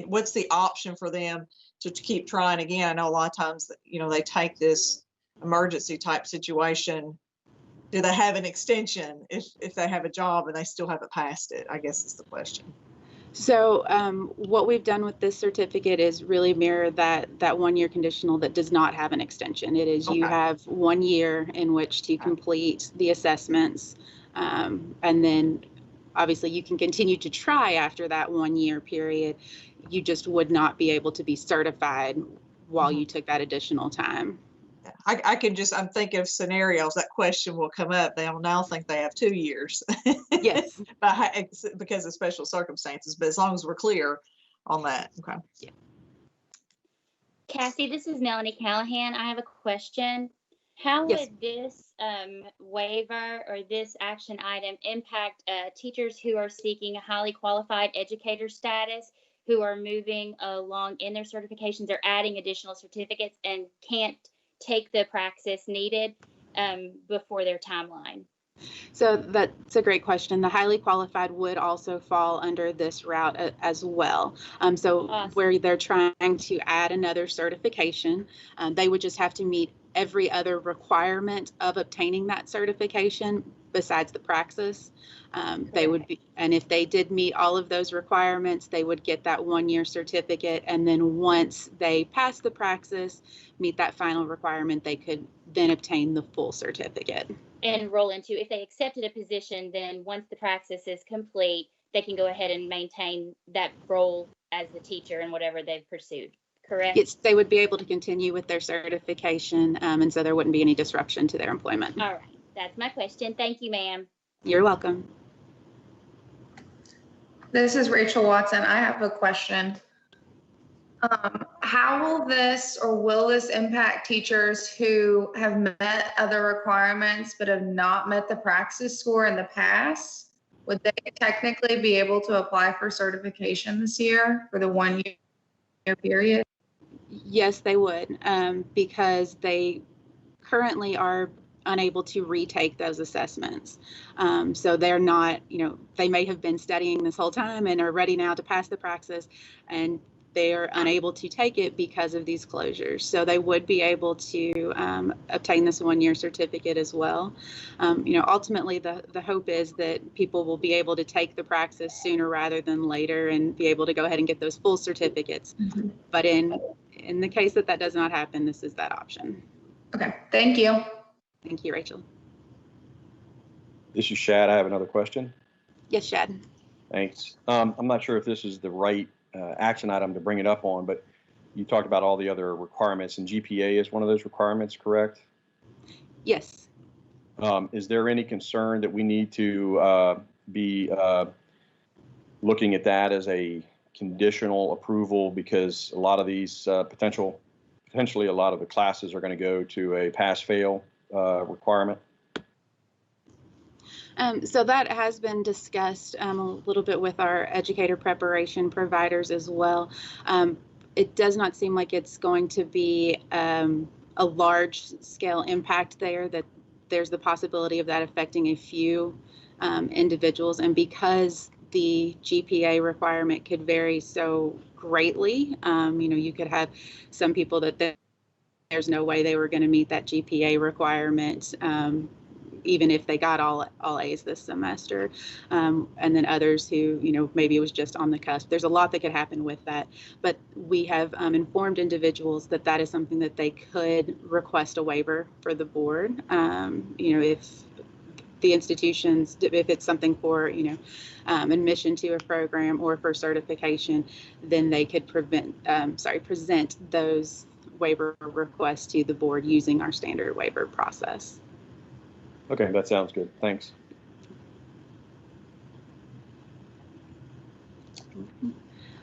what's the option for them to keep trying again? I know a lot of times that, they take this emergency type situation. Do they have an extension if they have a job and they still haven't passed it? I guess is the question. So what we've done with this certificate is really mirror that 1-year conditional that does not have an extension. It is you have 1 year in which to complete the assessments, and then obviously you can continue to try after that 1-year period. You just would not be able to be certified while you took that additional time. I can just, I'm thinking of scenarios, that question will come up. They'll now think they have 2 years. Yes. Because of special circumstances, but as long as we're clear on that, okay. Yeah. Cassie, this is Melanie Callahan. I have a question. How would this waiver or this action item impact teachers who are seeking a highly qualified educator status, who are moving along in their certifications or adding additional certificates and can't take the praxis needed before their timeline? So that's a great question. The highly qualified would also fall under this route as well. So awesome. Where they're trying to add another certification, they would just have to meet every other requirement of obtaining that certification besides the praxis. They would be, and if they did meet all of those requirements, they would get that 1-year certificate. And then once they pass the praxis, meet that final requirement, they could then obtain the full certificate. And roll into, if they accepted a position, then once the praxis is complete, they can go ahead and maintain that role as the teacher in whatever they've pursued, correct? Yes, they would be able to continue with their certification, and so there wouldn't be any disruption to their employment. All right, that's my question. Thank you, ma'am. You're welcome. This is Rachel Watson. I have a question. How will this impact teachers who have met other requirements but have not met the praxis score in the past? Would they technically be able to apply for certification this year for the 1-year period? Yes, they would, because they currently are unable to retake those assessments. So they're not, they may have been studying this whole time and are ready now to pass the praxis, and they are unable to take it because of these closures. So they would be able to obtain this 1-year certificate as well. Ultimately, the hope is that people will be able to take the praxis sooner rather than later and be able to go ahead and get those full certificates. Mm-hmm. But in the case that does not happen, this is that option. Okay, thank you. Thank you, Rachel. This is Shad. I have another question. Yes, Shad. Thanks. I'm not sure if this is the right action item to bring it up on, but you talked about all the other requirements, and GPA is one of those requirements, correct? Yes. Is there any concern that we need to be looking at that as a conditional approval, because a lot of these potentially a lot of the classes are going to go to a pass-fail requirement? So that has been discussed a little bit with our educator preparation providers as well. It does not seem like it's going to be a large scale impact there, that there's the possibility of that affecting a few individuals. And because the GPA requirement could vary so greatly, you could have some people that there's no way they were going to meet that GPA requirement, even if they got all A's this semester, and then others who, maybe it was just on the cusp. There's a lot that could happen with that, but we have informed individuals that that is something that they could request a waiver for the board. If the institutions, if it's something for, admission to a program or for certification, then they could present those waiver requests to the board using our standard waiver process. Okay, that sounds good. Thanks.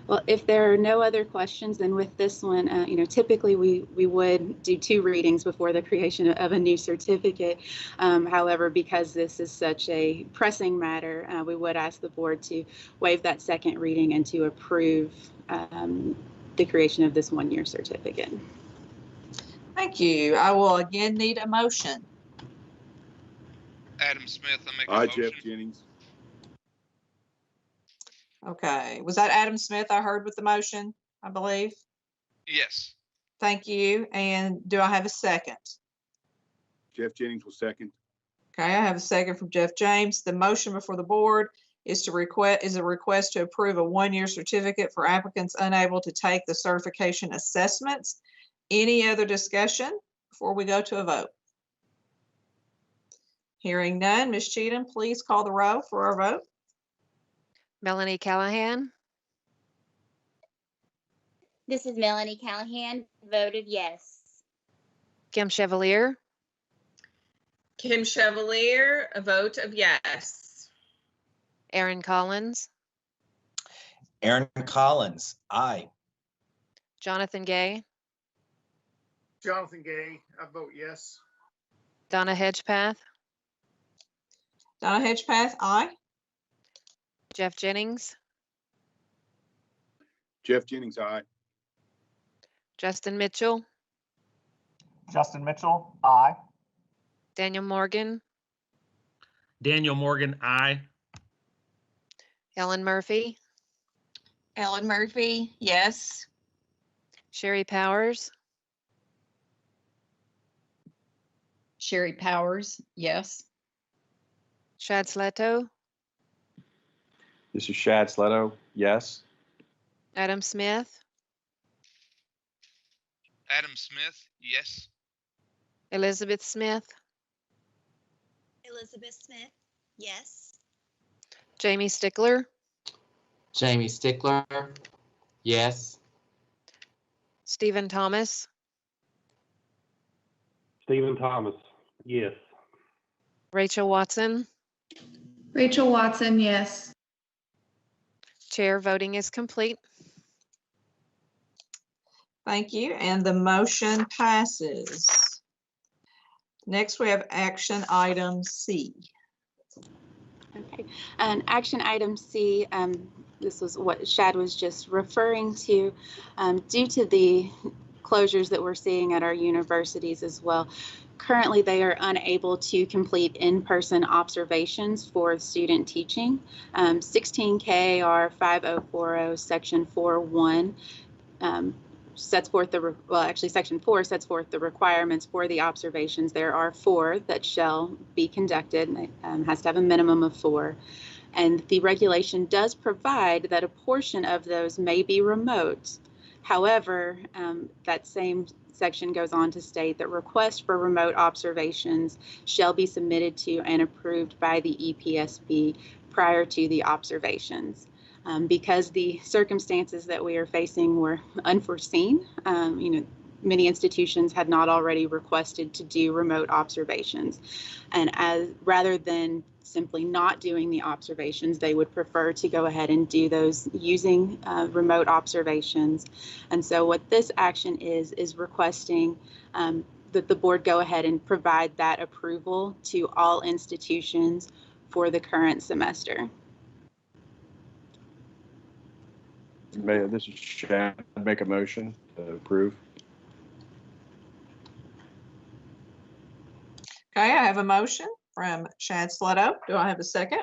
Well, if there are no other questions, then with this one, typically we would do 2 readings before the creation of a new certificate. However, because this is such a pressing matter, we would ask the board to waive that 2nd reading and to approve the creation of this 1-year certificate. Thank you. I will again need a motion. Adam Smith, I make a motion. Jeff Jennings. Okay, was that Adam Smith I heard with the motion, I believe? Yes. Thank you. And do I have a second? Jeff Jennings will second. Okay, I have a second from Jeff James. The motion before the board is a request to approve a one-year certificate for applicants unable to take the certification assessments. Any other discussion before we go to a vote? Hearing none, Ms. Cheatham, please call the roll for our vote. Melanie Callahan, This is Melanie Callahan, voted yes. Kim Chevalier, Kim Chevalier, a vote of yes. Aaron Collins, Aaron Collins, aye. Jonathan Gay, Jonathan Gay, I vote yes. Donna Hedgepath, Donna Hedgepath, aye. Jeff Jennings, Jeff Jennings, aye. Justin Mitchell, Justin Mitchell, aye. Daniel Morgan, Daniel Morgan, aye. Ellen Murphy, Ellen Murphy, yes. Sherry Powers, Sherry Powers, yes. Shad Sleto, This is Shad Sleto, yes. Adam Smith, Adam Smith, yes. Elizabeth Smith, Elizabeth Smith, yes. Jamie Stickler, Jamie Stickler, yes. Stephen Thomas, Stephen Thomas, yes. Rachel Watson. Rachel Watson, yes. Chair voting is complete. Thank you, and the motion passes. Next, we have action item C. Okay, and action item C, this was what Shad was just referring to. Due to the closures that we're seeing at our universities as well, currently they are unable to complete in-person observations for student teaching. 16 KAR 5040 section 4.1 sets forth section 4 sets forth the requirements for the observations. There are 4 that shall be conducted, and has to have a minimum of 4. And the regulation does provide that a portion of those may be remote. However, that same section goes on to state that requests for remote observations shall be submitted to and approved by the EPSB prior to the observations. Because the circumstances that we are facing were unforeseen, many institutions had not already requested to do remote observations. And rather than simply not doing the observations, they would prefer to go ahead and do those using remote observations. And so what this action is requesting that the board go ahead and provide that approval to all institutions for the current semester. This is Shad. I'd make a motion to approve. Okay, I have a motion from Shad Sleto. Do I have a second?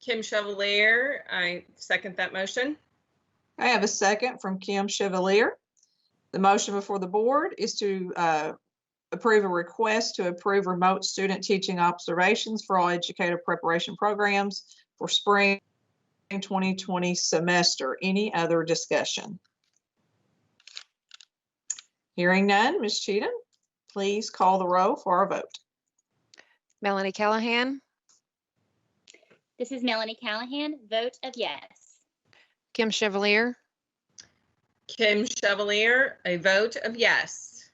Kim Chevalier, I second that motion. I have a second from Kim Chevalier. The motion before the board is to approve a request to approve remote student teaching observations for all educator preparation programs for spring 2020 semester. Any other discussion? Hearing none, Ms. Cheatham, please call the roll for our vote. Melanie Callahan, This is Melanie Callahan, vote of yes. Kim Chevalier, Kim Chevalier, a vote of yes.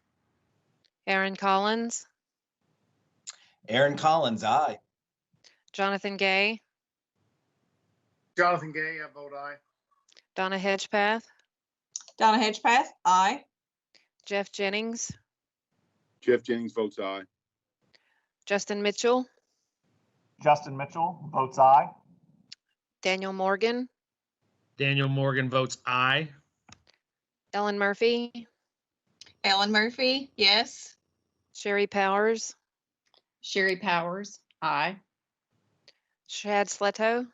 Aaron Collins, Aaron Collins, aye. Jonathan Gay, Jonathan Gay, I vote aye. Donna Hedgepath, Donna Hedgepath, aye. Jeff Jennings, Jeff Jennings votes aye. Justin Mitchell, Justin Mitchell votes aye. Daniel Morgan, Daniel Morgan votes aye. Ellen Murphy, Ellen Murphy, yes. Sherry Powers, Sherry Powers, aye. Shad Sleto,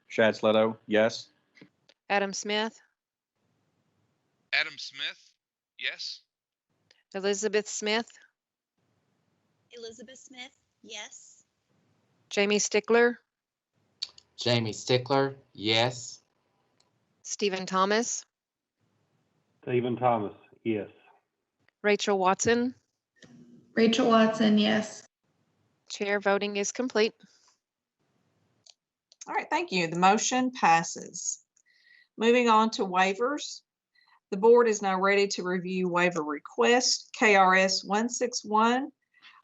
Shad Sleto, yes. Adam Smith, Adam Smith, yes. Elizabeth Smith, Elizabeth Smith, yes. Jamie Stickler, Jamie Stickler, yes. Stephen Thomas, Stephen Thomas, yes. Rachel Watson. Rachel Watson, yes. Chair voting is complete. All right, thank you. The motion passes. Moving on to waivers. The board is now ready to review waiver request. KRS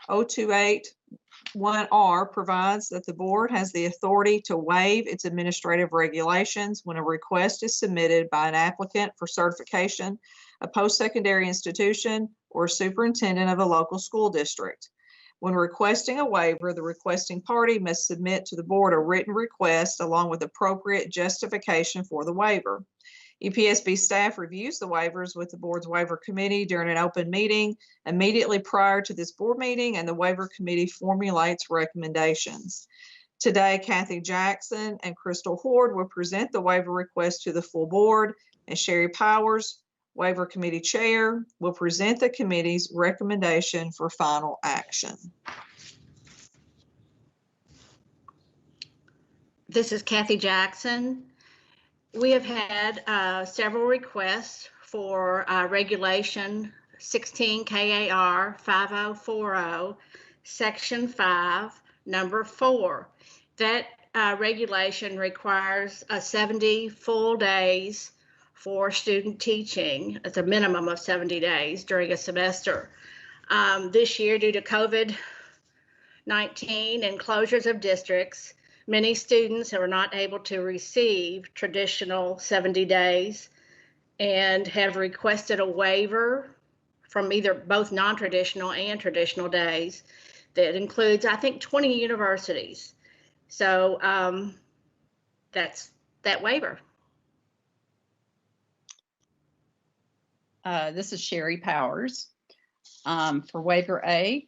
161-028-1R provides that the board has the authority to waive its administrative regulations when a request is submitted by an applicant for certification, a post-secondary institution, or superintendent of a local school district. When requesting a waiver, the requesting party must submit to the board a written request along with appropriate justification for the waiver. EPSB staff reviews the waivers with the board's waiver committee during an open meeting immediately prior to this board meeting, and the waiver committee formulates recommendations. Today, Kathy Jackson and Crystal Horde will present the waiver request to the full board, and Sherry Powers, waiver committee chair, will present the committee's recommendation for final action. This is Kathy Jackson. We have had several requests for Regulation 16 KAR 5040, Section 5, Number 4. That regulation requires 70 full days for student teaching. It's a minimum of 70 days during a semester. This year, due to COVID-19 and closures of districts, many students are not able to receive traditional 70 days and have requested a waiver from either both non-traditional and traditional days that includes, I think, 20 universities. So that's that waiver. This is Sherry Powers. For waiver A,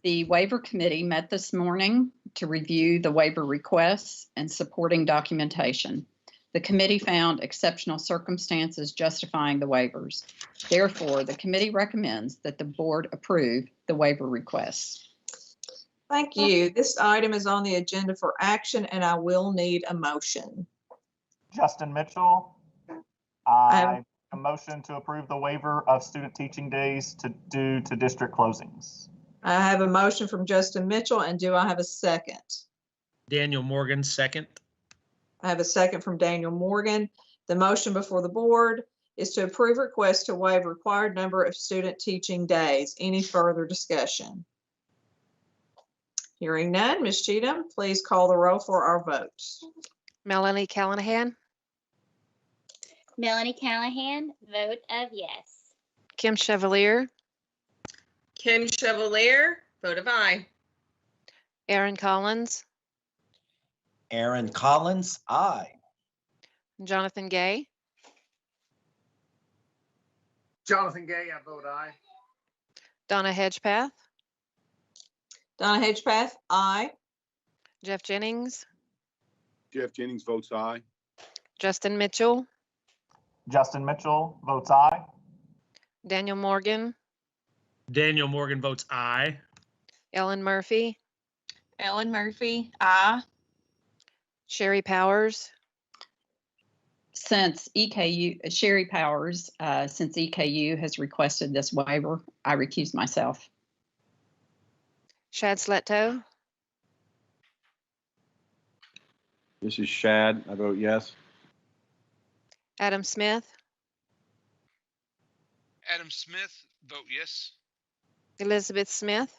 the waiver committee met this morning to review the waiver requests and supporting documentation. The committee found exceptional circumstances justifying the waivers. Therefore, the committee recommends that the board approve the waiver requests. Thank you. This item is on the agenda for action, and I will need a motion. Justin Mitchell, I a motion to approve the waiver of student teaching days due to district closings. I have a motion from Justin Mitchell, and do I have a second? Daniel Morgan, second. I have a second from Daniel Morgan. The motion before the board is to approve request to waive required number of student teaching days. Any further discussion? Hearing none, Ms. Cheatham, please call the roll for our vote. Melanie Callahan, Melanie Callahan, vote of yes. Kim Chevalier, Kim Chevalier, vote of aye. Aaron Collins, Aaron Collins, aye. Jonathan Gay, Jonathan Gay, I vote aye. Donna Hedgepath, Donna Hedgepath, aye. Jeff Jennings, Jeff Jennings votes aye. Justin Mitchell, Justin Mitchell votes aye. Daniel Morgan, Daniel Morgan votes aye. Ellen Murphy, Ellen Murphy, aye. Sherry Powers, Since Sherry Powers, since EKU has requested this waiver, I recuse myself. Shad Sletto, This is Shad. I vote yes. Adam Smith, Adam Smith, vote yes. Elizabeth Smith,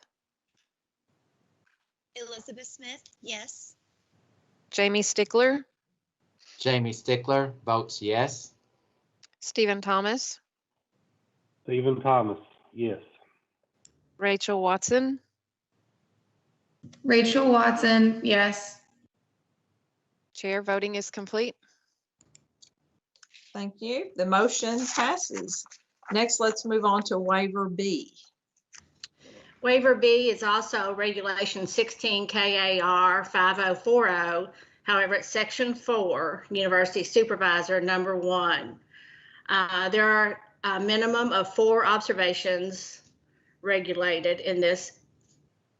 Elizabeth Smith, yes. Jamie Stickler, Jamie Stickler votes yes. Stephen Thomas, Stephen Thomas, yes. Rachel Watson, Rachel Watson, yes. Chair voting is complete. Thank you. The motion passes. Next, let's move on to waiver B. Waiver B is also Regulation 16 KAR 5040. However, it's Section 4, University Supervisor Number 1. There are a minimum of 4 observations regulated in this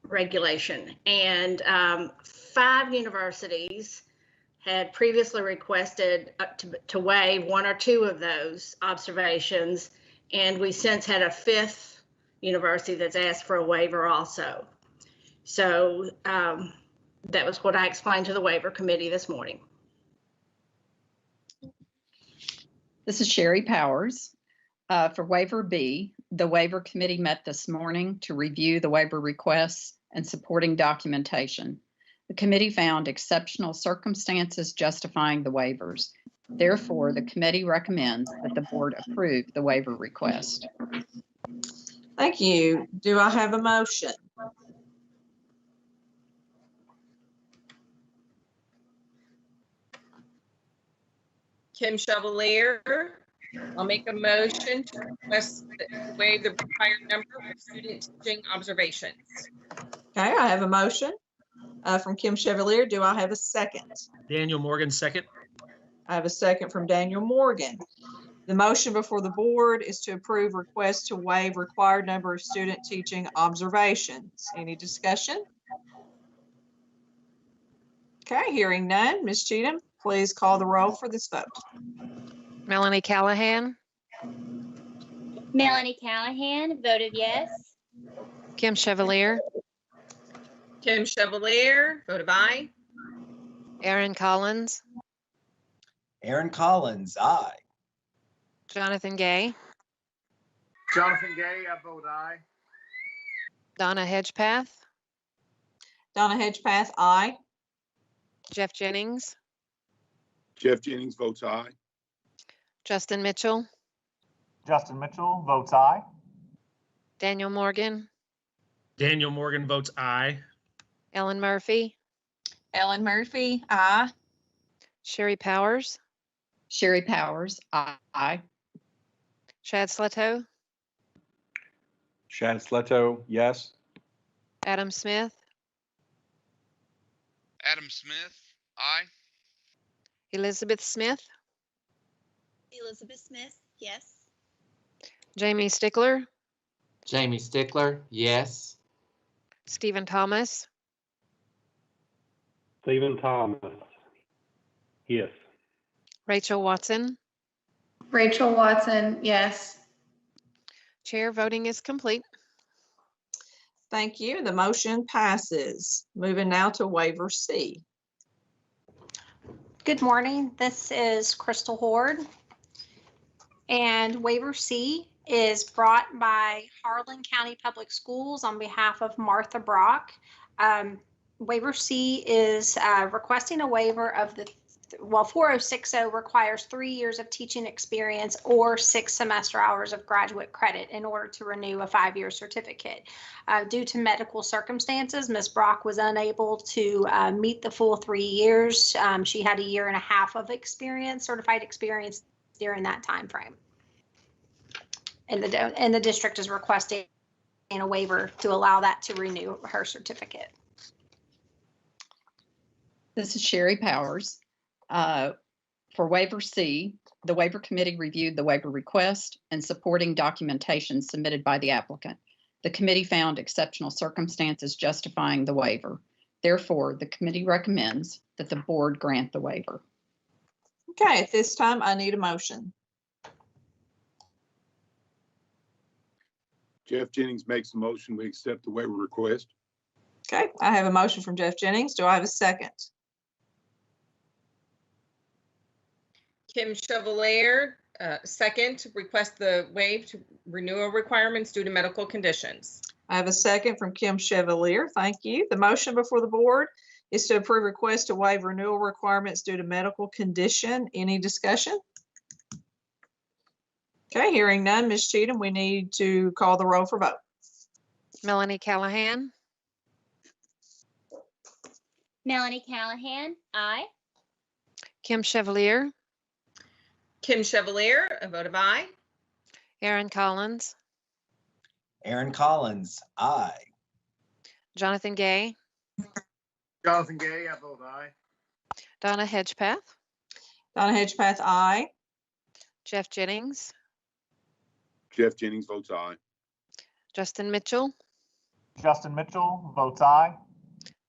regulation, and 5 universities had previously requested to waive one or two of those observations, and we since had a fifth university that's asked for a waiver also. So that was what I explained to the waiver committee this morning. This is Sherry Powers. For waiver B, the waiver committee met this morning to review the waiver requests and supporting documentation. The committee found exceptional circumstances justifying the waivers. Therefore, the committee recommends that the board approve the waiver request. Thank you. Do I have a motion? Kim Chevalier, I'll make a motion to request to waive the required number of student teaching observations. Okay, I have a motion from Kim Chevalier. Do I have a second? Daniel Morgan, second. I have a second from Daniel Morgan. The motion before the board is to approve request to waive required number of student teaching observations. Any discussion? Okay, hearing none. Ms. Cheatham, please call the roll for this vote. Melanie Callahan, Melanie Callahan voted yes. Kim Chevalier, Kim Chevalier, vote of aye. Aaron Collins, Aaron Collins, aye. Jonathan Gay, Jonathan Gay, I vote aye. Donna Hedgepath, Donna Hedgepath, aye. Jeff Jennings, Jeff Jennings votes aye. Justin Mitchell, Justin Mitchell votes aye. Daniel Morgan, Daniel Morgan votes aye. Ellen Murphy, Ellen Murphy, aye. Sherry Powers, Sherry Powers, aye. Shad Sleto, Shad Sleto, yes. Adam Smith, Adam Smith, aye. Elizabeth Smith, Elizabeth Smith, yes. Jamie Stickler, Jamie Stickler, yes. Stephen Thomas, Stephen Thomas, yes. Rachel Watson. Rachel Watson, yes. Chair voting is complete. Thank you. The motion passes. Moving now to waiver C. Good morning. This is Crystal Horde. And waiver C is brought by Harlan County Public Schools on behalf of Martha Brock. Waiver C is requesting a waiver of the 4060 requires 3 years of teaching experience or 6 semester hours of graduate credit in order to renew a 5-year certificate. Due to medical circumstances, Ms. Brock was unable to meet the full 3 years. She had a 1.5 years of experience, certified experience during that time frame. And the district is requesting a waiver to allow that to renew her certificate. This is Sherry Powers. For waiver C, the waiver committee reviewed the waiver request and supporting documentation submitted by the applicant. The committee found exceptional circumstances justifying the waiver. Therefore, the committee recommends that the board grant the waiver. Okay, at this time, I need a motion. Jeff Jennings makes a motion. We accept the waiver request. Okay, I have a motion from Jeff Jennings. Do I have a second? Kim Chevalier, second, request the waive to renewal requirements due to medical conditions. I have a second from Kim Chevalier. Thank you. The motion before the board is to approve request to waive renewal requirements due to medical condition. Any discussion? Okay, hearing none. Ms. Cheatham, we need to call the roll for vote. Melanie Callahan, Melanie Callahan, aye. Kim Chevalier, Kim Chevalier, a vote of aye. Aaron Collins, Aaron Collins, aye. Jonathan Gay, Jonathan Gay, I vote aye. Donna Hedgepath, Donna Hedgepath, aye. Jeff Jennings, Jeff Jennings votes aye. Justin Mitchell, Justin Mitchell votes aye.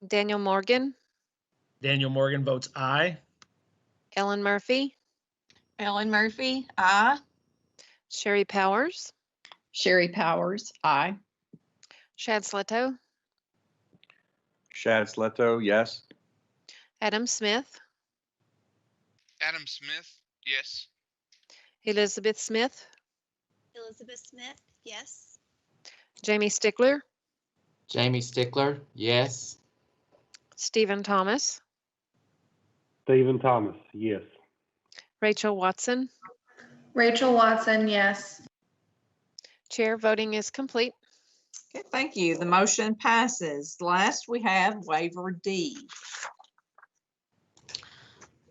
Daniel Morgan, Daniel Morgan votes aye. Ellen Murphy, Ellen Murphy, aye. Sherry Powers, Sherry Powers, aye. Shad Sletto, Shad Sletto, yes. Adam Smith, Adam Smith, yes. Elizabeth Smith, Elizabeth Smith, yes. Jamie Stickler, Jamie Stickler, yes. Stephen Thomas, Stephen Thomas, yes. Rachel Watson. Rachel Watson, yes. Chair voting is complete. Okay, thank you. The motion passes. Last, we have waiver D.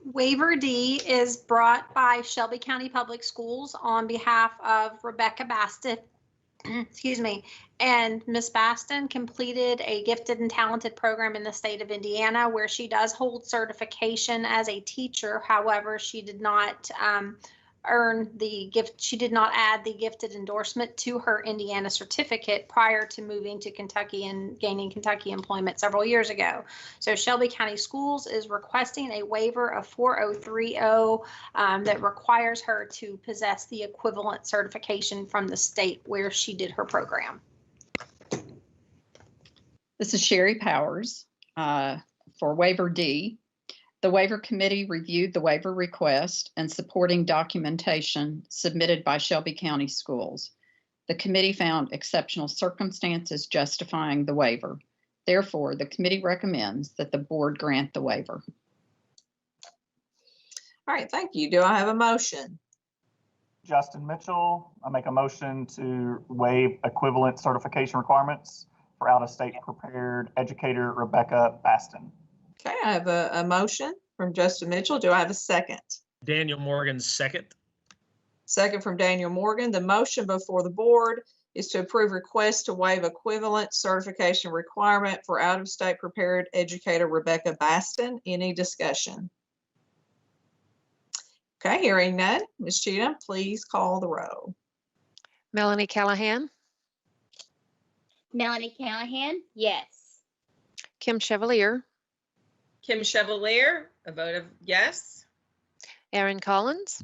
Waiver D is brought by Shelby County Public Schools on behalf of Rebecca Baston. Excuse me. And Miss Baston completed a gifted and talented program in the state of Indiana where she does hold certification as a teacher. However, she did not earn the gift. She did not add the gifted endorsement to her Indiana certificate prior to moving to Kentucky and gaining Kentucky employment several years ago. So Shelby County Schools is requesting a waiver of 4030 that requires her to possess the equivalent certification from the state where she did her program. This is Sherry Powers for waiver D. The waiver committee reviewed the waiver request and supporting documentation submitted by Shelby County Schools. The committee found exceptional circumstances justifying the waiver. Therefore, the committee recommends that the board grant the waiver. All right, thank you. Do I have a motion? Justin Mitchell, I make a motion to waive equivalent certification requirements for out-of-state prepared educator Rebecca Baston. Okay, I have a motion from Justin Mitchell. Do I have a second? Daniel Morgan, second. Second from Daniel Morgan. The motion before the board is to approve request to waive equivalent certification requirement for out-of-state prepared educator Rebecca Baston. Any discussion? Okay, hearing none. Ms. Cheatham, please call the roll. Melanie Callahan, Melanie Callahan, yes. Kim Chevalier, Kim Chevalier, a vote of yes. Aaron Collins,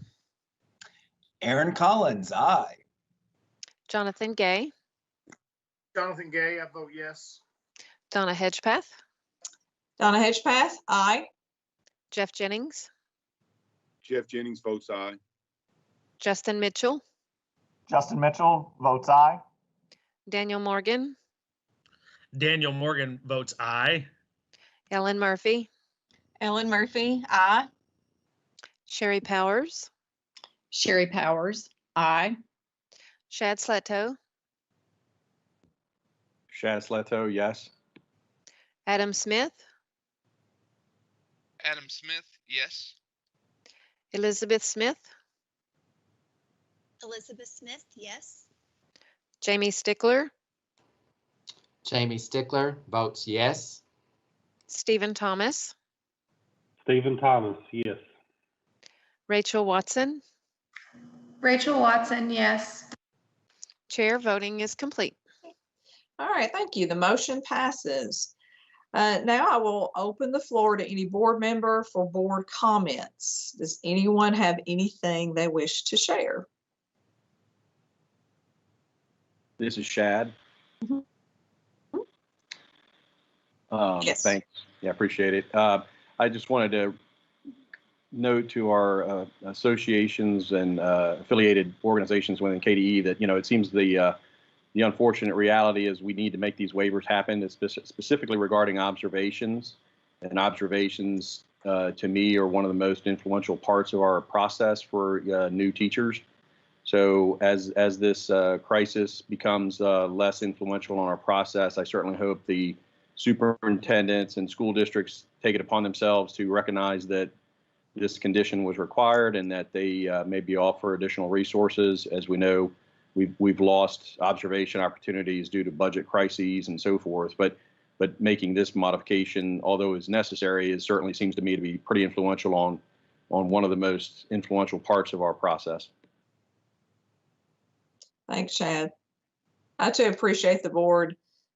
Aaron Collins, aye. Jonathan Gay, Jonathan Gay, I vote yes. Donna Hedgepath, Donna Hedgepath, aye. Jeff Jennings, Jeff Jennings votes aye. Justin Mitchell, Justin Mitchell votes aye. Daniel Morgan, Daniel Morgan votes aye. Ellen Murphy, Ellen Murphy, aye. Sherry Powers, Sherry Powers, aye. Shad Sletto, Shad Sletto, yes. Adam Smith, Adam Smith, yes. Elizabeth Smith, Elizabeth Smith, yes. Jamie Stickler, Jamie Stickler votes yes. Stephen Thomas, Stephen Thomas, yes. Rachel Watson. Rachel Watson, yes. Chair voting is complete. All right, thank you. The motion passes. Now I will open the floor to any board member for board comments. Does anyone have anything they wish to share? This is Shad. Yes. Thanks. Yeah, appreciate it. I just wanted to note to our associations and affiliated organizations within KDE that, it seems the unfortunate reality is we need to make these waivers happen, specifically regarding observations. And observations, to me, are one of the most influential parts of our process for new teachers. So as this crisis becomes less influential on our process, I certainly hope the superintendents and school districts take it upon themselves to recognize that this condition was required and that they maybe offer additional resources. As we know, we've lost observation opportunities due to budget crises and so forth. But making this modification, although it's necessary, it certainly seems to me to be pretty influential on one of the most influential parts of our process. Thanks, Chad. I too appreciate the board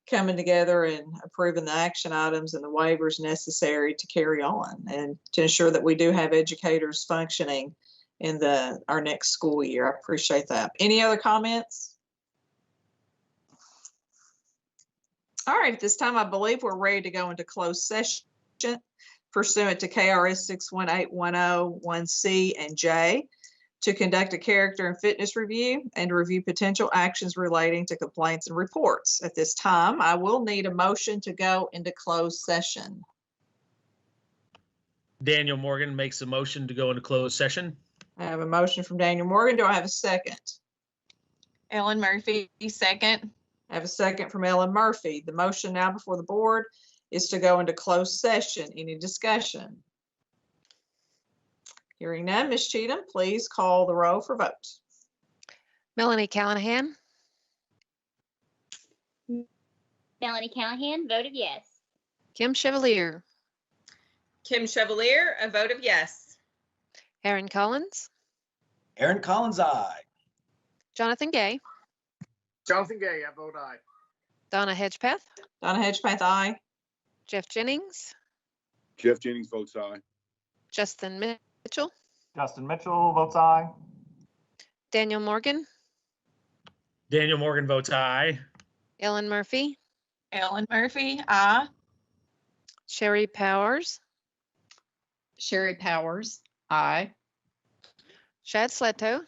coming together and approving the action items and the waivers necessary to carry on and to ensure that we do have educators functioning in our next school year. I appreciate that. Any other comments? All right, at this time, I believe we're ready to go into closed session pursuant to KRS 61810(1)C and J to conduct a character and fitness review and review potential actions relating to complaints and reports. At this time, I will need a motion to go into closed session. Daniel Morgan makes a motion to go into closed session. I have a motion from Daniel Morgan. Do I have a second? Ellen Murphy, second. I have a second from Ellen Murphy. The motion now before the board is to go into closed session. Any discussion? Hearing none, Ms. Cheatham, please call the roll for vote. Melanie Callahan, Melanie Callahan voted yes. Kim Chevalier, Kim Chevalier, a vote of yes. Aaron Collins, Aaron Collins, aye. Jonathan Gay, Jonathan Gay, I vote aye. Donna Hedgepeth, Donna Hedgepeth, aye. Jeff Jennings, Jeff Jennings votes aye. Justin Mitchell, Justin Mitchell votes aye. Daniel Morgan, Daniel Morgan votes aye. Ellen Murphy, Ellen Murphy, aye. Sherry Powers, Sherry Powers, aye. Shad Sleto,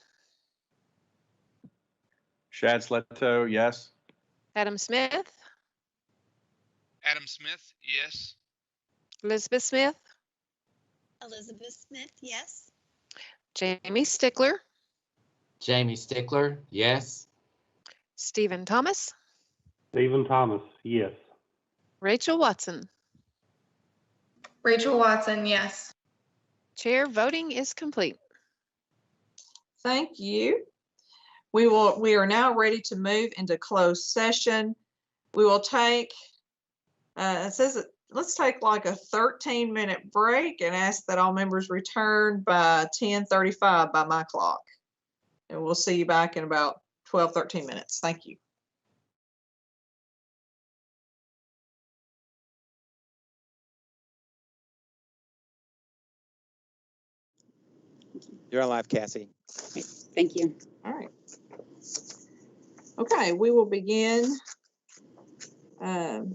Shad Sleto, yes. Adam Smith, Adam Smith, yes. Elizabeth Smith, Elizabeth Smith, yes. Jamie Stickler, Jamie Stickler, yes. Stephen Thomas, Stephen Thomas, yes. Rachel Watson. Rachel Watson, yes. Chair voting is complete. Thank you. We are now ready to move into closed session. We will take, it says, let's take like a 13-minute break and ask that all members return by 10:35 by my clock. And we'll see you back in about 12, 13 minutes. Thank you. You're on live, Cassie. Thank you. All right. Okay, we will begin to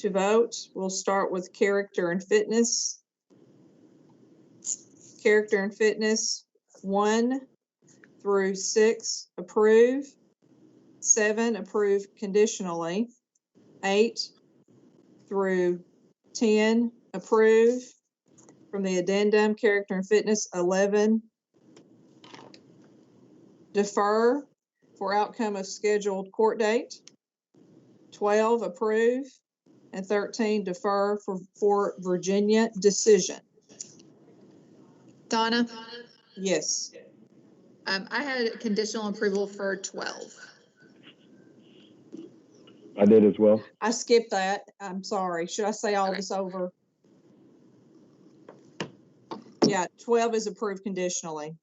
vote. We'll start with character and fitness. Character and fitness 1 through 6 approve, 7 approve conditionally, 8 through 10 approve. From the addendum, character and fitness 11 defer for outcome of scheduled court date, 12 approve, and 13 defer for Virginia decision. Donna, Yes. I had conditional approval for 12. I did as well. I skipped that. I'm sorry. Should I say all this over? Yeah, 12 is approved conditionally.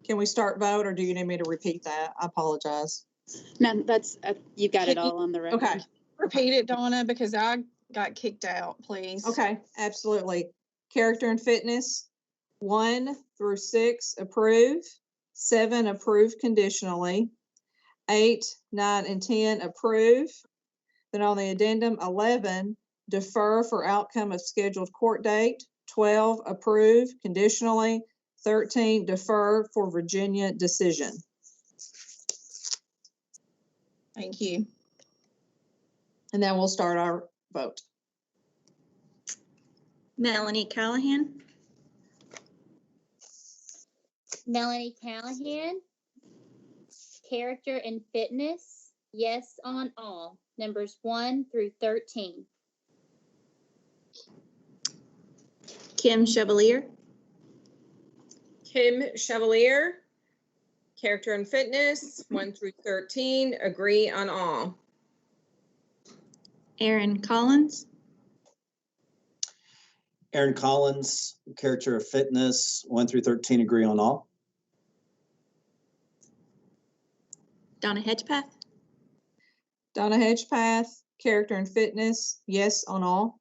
Can we start vote, or do you need me to repeat that? I apologize. No, that's, you got it all on the record. Okay. Repeat it, Donna, because I got kicked out, please. Okay, absolutely. Character and fitness 1 through 6 approve, 7 approve conditionally, 8, 9, and 10 approve. Then on the addendum 11 defer for outcome of scheduled court date, 12 approve conditionally, 13 defer for Virginia decision. Thank you. And then we'll start our vote. Melanie Callahan, Melanie Callahan, character and fitness, yes on all, numbers 1 through 13. Kim Chevalier, Kim Chevalier, character and fitness 1 through 13, agree on all. Aaron Collins, Aaron Collins, character of fitness, 1 through 13, agree on all. Donna Hedgepath, Donna Hedgepath, character and fitness, yes on all.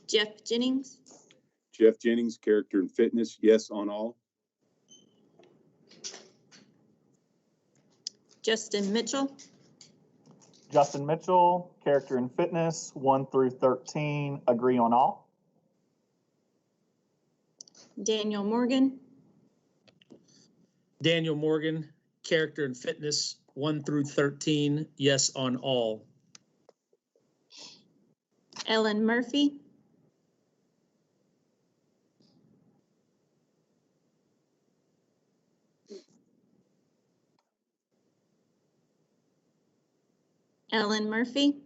Jeff Jennings, Jeff Jennings, character and fitness, yes on all. Justin Mitchell, Justin Mitchell, character and fitness, 1 through 13, agree on all. Daniel Morgan, Daniel Morgan, character and fitness, 1 through 13, yes on all. Ellen Murphy, Ellen Murphy,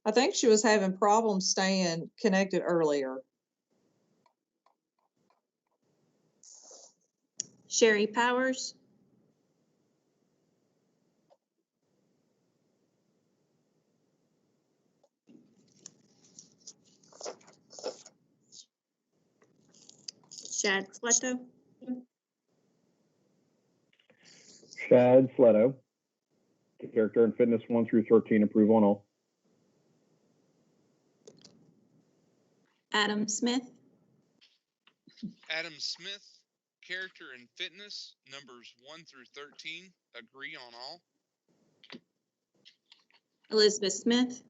I think she was having problems staying connected earlier. Sherry Powers, Shad Fletto, Shad Fletto, character and fitness 1 through 13, approve on all. Adam Smith, Adam Smith, character and fitness, numbers 1 through 13, agree on all. Elizabeth Smith,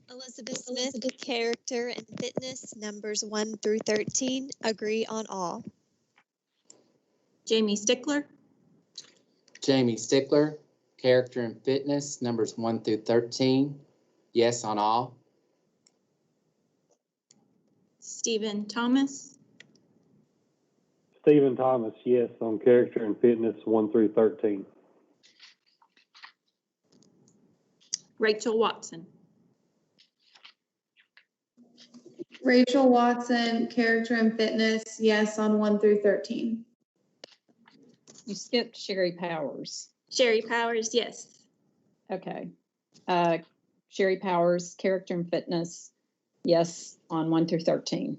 Elizabeth Smith, character and fitness, numbers 1 through 13, agree on all. Jamie Stickler, Jamie Stickler, character and fitness, numbers 1 through 13, yes on all. Stephen Thomas, Stephen Thomas, yes on character and fitness 1 through 13. Rachel Watson, Rachel Watson, character and fitness, yes on 1 through 13. You skipped Sherry Powers. Sherry Powers, yes. Okay. Sherry Powers, character and fitness, yes on 1 through 13.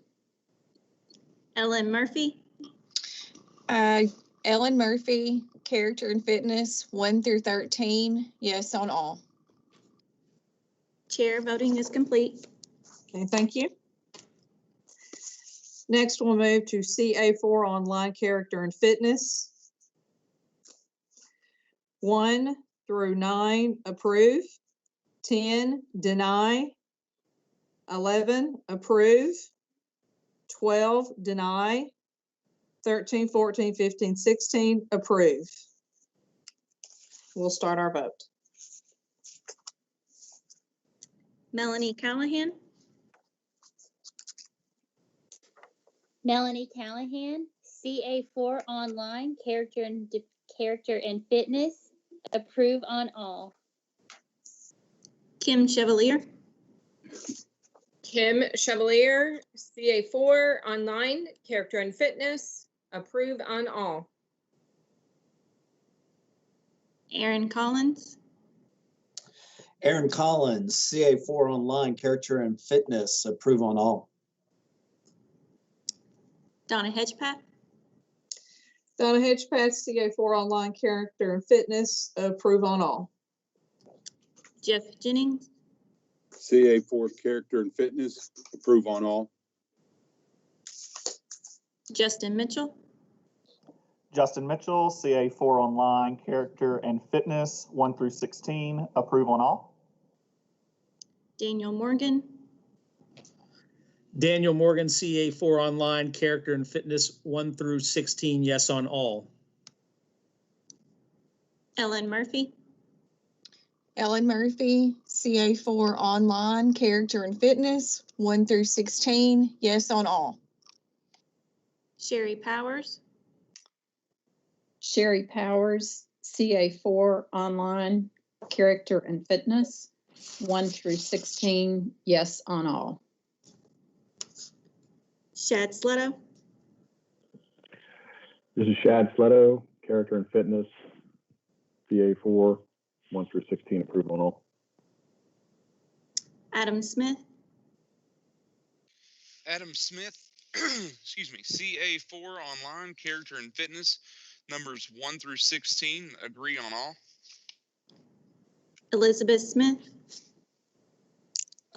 Ellen Murphy, Ellen Murphy, character and fitness, 1 through 13, yes on all. Chair voting is complete. Okay, thank you. Next, we'll move to CA4 online character and fitness. 1 through 9, approve. 10, deny. 11, approve. 12, deny. 13, 14, 15, 16, approve. We'll start our vote. Melanie Callahan, Melanie Callahan, CA4 online, character and fitness, approve on all. Kim Chevalier, Kim Chevalier, CA4 online, character and fitness, approve on all. Aaron Collins, Aaron Collins, CA4 online, character and fitness, approve on all. Donna Hedgepath, Donna Hedgepath, CA4 online character and fitness, approve on all. Jeff Jennings, CA4 character and fitness, approve on all. Justin Mitchell, Justin Mitchell, CA4 online, character and fitness, 1 through 16, approve on all. Daniel Morgan, Daniel Morgan, CA4 online, character and fitness, 1 through 16, yes on all. Ellen Murphy, Ellen Murphy, CA4 online, character and fitness, 1 through 16, yes on all. Sherry Powers, Sherry Powers, CA4 online, character and fitness, 1 through 16, yes on all. Shad Fletto, This is Shad Fletto, character and fitness, CA4 1 through 16, approve on all. Adam Smith, Adam Smith, excuse me, CA4 online, character and fitness, numbers 1 through 16, agree on all. Elizabeth Smith,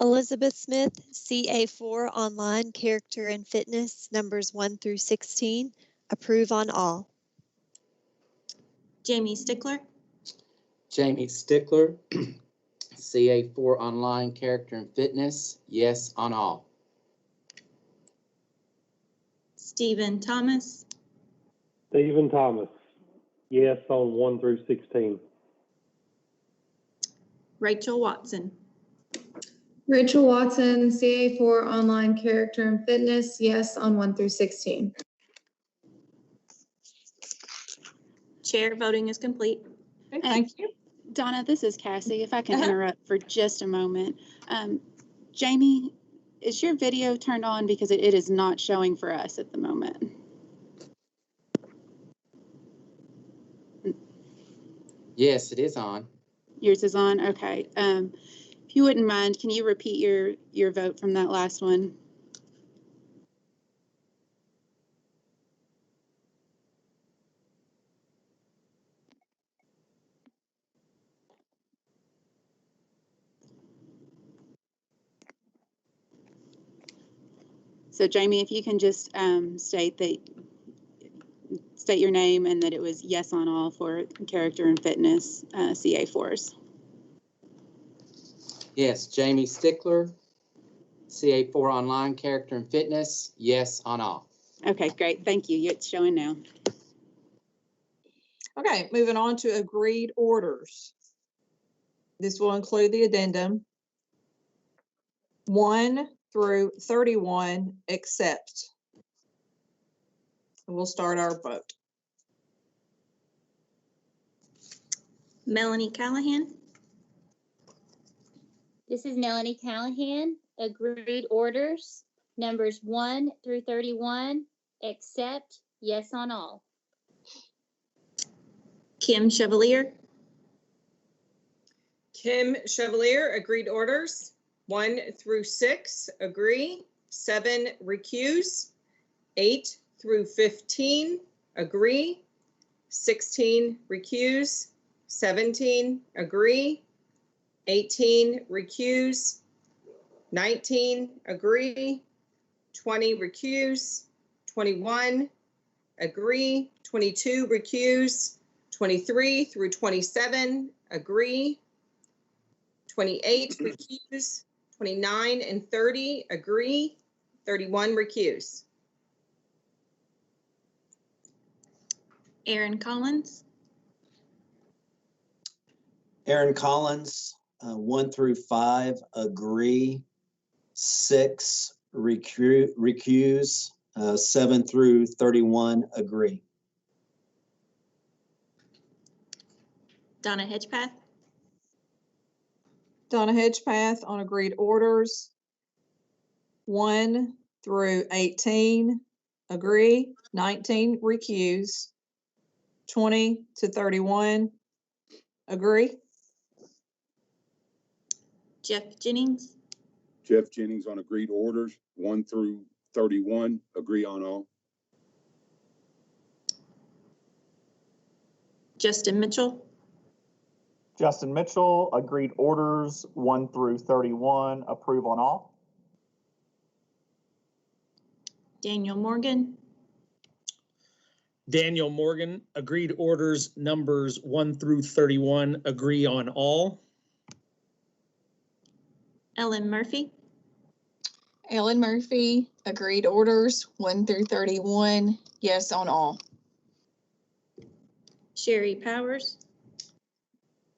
Elizabeth Smith, CA4 online, character and fitness, numbers 1 through 16, approve on all. Jamie Stickler, Jamie Stickler, CA4 online, character and fitness, yes on all. Stephen Thomas, Stephen Thomas, yes on 1 through 16. Rachel Watson, Rachel Watson, CA4 online character and fitness, yes on 1 through 16. Chair, voting is complete. Okay, thank you. Donna, this is Cassie. If I can interrupt for just a moment. Jamie, is your video turned on? Because it is not showing for us at the moment. Yes, it is on. Yours is on? Okay. If you wouldn't mind, can you repeat your vote from that last one? So Jamie, if you can just state your name and that it was yes on all for character and fitness CA4s. Yes, Jamie Stickler, CA4 online, character and fitness, yes on all. Okay, great. Thank you. It's showing now. Okay, moving on to agreed orders. This will include the addendum 1 through 31, except. And we'll start our vote. Melanie Callahan, This is Melanie Callahan. Agreed orders, numbers 1 through 31, except, yes on all. Kim Chevalier, Kim Chevalier, agreed orders, 1 through 6, agree, 7, recuse, 8 through 15, agree, 16, recuse, 17, agree, 18, recuse, 19, agree, 20, recuse, 21, agree, 22, recuse, 23 through 27, agree, 28, recuse, 29 and 30, agree, 31, recuse. Aaron Collins, Aaron Collins, 1 through 5, agree. 6, recuse. 7 through 31, agree. Donna Hedgepath, Donna Hedgepath on agreed orders 1 through 18, agree. 19, recuse. 20 to 31, agree. Jeff Jennings, Jeff Jennings on agreed orders, 1 through 31, agree on all. Justin Mitchell, Justin Mitchell, agreed orders 1 through 31, approve on all. Daniel Morgan, Daniel Morgan, agreed orders numbers 1 through 31, agree on all. Ellen Murphy, Ellen Murphy, agreed orders 1 through 31, yes on all. Sherry Powers,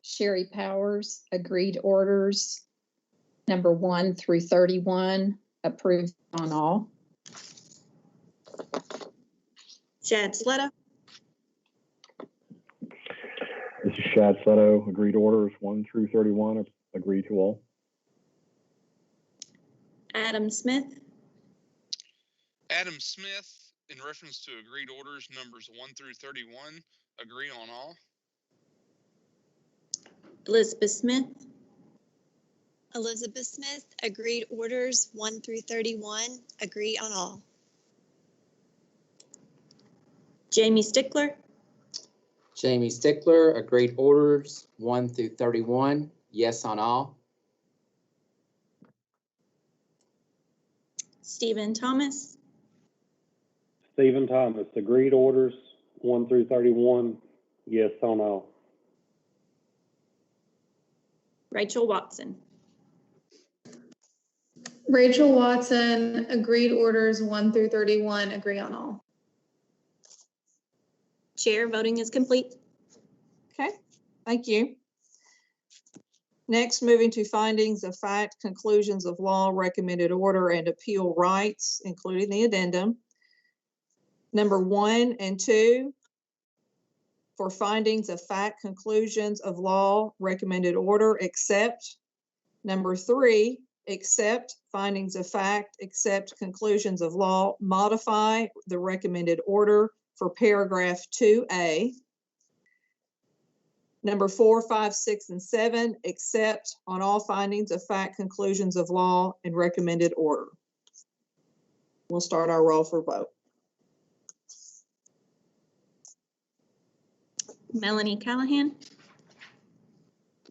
Sherry Powers, agreed orders number 1 through 31, approved on all. Chad Sletta, This is Shad Seto, agreed orders 1 through 31, agree to all. Adam Smith, Adam Smith, in reference to agreed orders numbers 1 through 31, agree on all. Elizabeth Smith, Elizabeth Smith, agreed orders 1 through 31, agree on all. Jamie Stickler, Jamie Stickler, agreed orders 1 through 31, yes on all. Stephen Thomas, Stephen Thomas, agreed orders 1 through 31, yes on all. Rachel Watson. Rachel Watson, agreed orders 1 through 31, agree on all. Chair, voting is complete. Okay, thank you. Next, moving to findings of fact, conclusions of law, recommended order, and appeal rights, including the addendum. Number 1 and 2, for findings of fact, conclusions of law, recommended order, accept. Number 3, accept findings of fact, accept conclusions of law, modify the recommended order for paragraph 2A. Number 4, 5, 6, and 7, accept on all findings of fact, conclusions of law, and recommended order. We'll start our roll for vote. Melanie Callahan,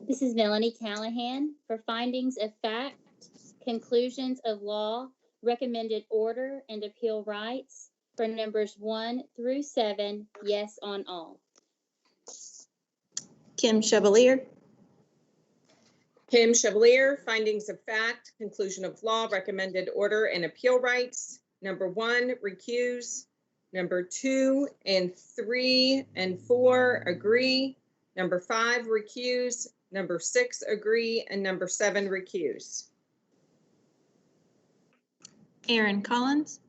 This is Melanie Callahan. For findings of fact, conclusions of law, recommended order, and appeal rights, for numbers 1 through 7, yes on all. Kim Chevalier, Kim Chevalier, findings of fact, conclusion of law, recommended order, and appeal rights. Number 1, recuse. Number 2 and 3 and 4, agree. Number 5, recuse. Number 6, agree. And number 7, recuse. Aaron Collins,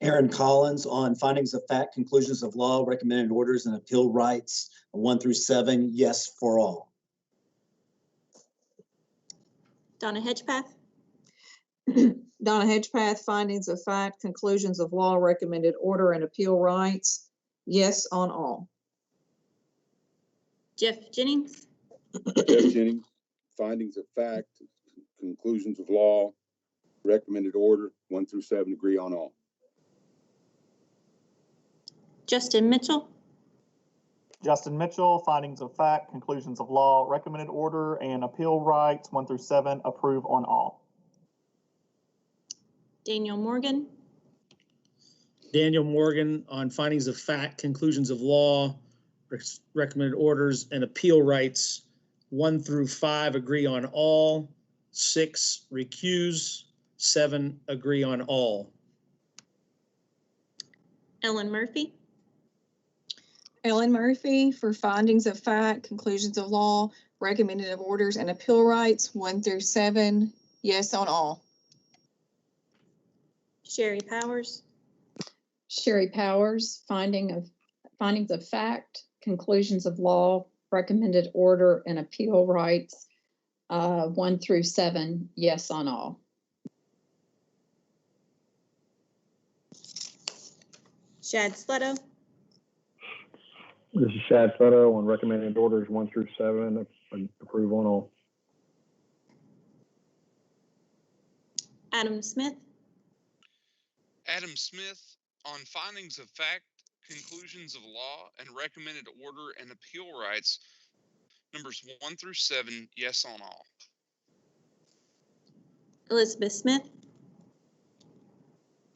Aaron Collins on findings of fact, conclusions of law, recommended orders, and appeal rights 1 through 7, yes for all. Donna Hedgepath, Donna Hedgepath, findings of fact, conclusions of law, recommended order, and appeal rights, yes on all. Jeff Jennings, Jeff Jennings, findings of fact, conclusions of law, recommended order 1 through 7, agree on all. Justin Mitchell, Justin Mitchell, findings of fact, conclusions of law, recommended order, and appeal rights 1 through 7, approve on all. Daniel Morgan, Daniel Morgan on findings of fact, conclusions of law, recommended orders, and appeal rights 1 through 5, agree on all. 6, recuse. 7, agree on all. Ellen Murphy, Ellen Murphy for findings of fact, conclusions of law, recommended orders, and appeal rights 1 through 7, yes on all. Sherry Powers, Sherry Powers, findings of fact, conclusions of law, recommended order, and appeal rights 1 through 7, yes on all. Shad Sletto, This is Shad Fetto on recommended orders 1 through 7, approve on all. Adam Smith, Adam Smith on findings of fact, conclusions of law, and recommended order and appeal rights, numbers 1 through 7, yes on all. Elizabeth Smith,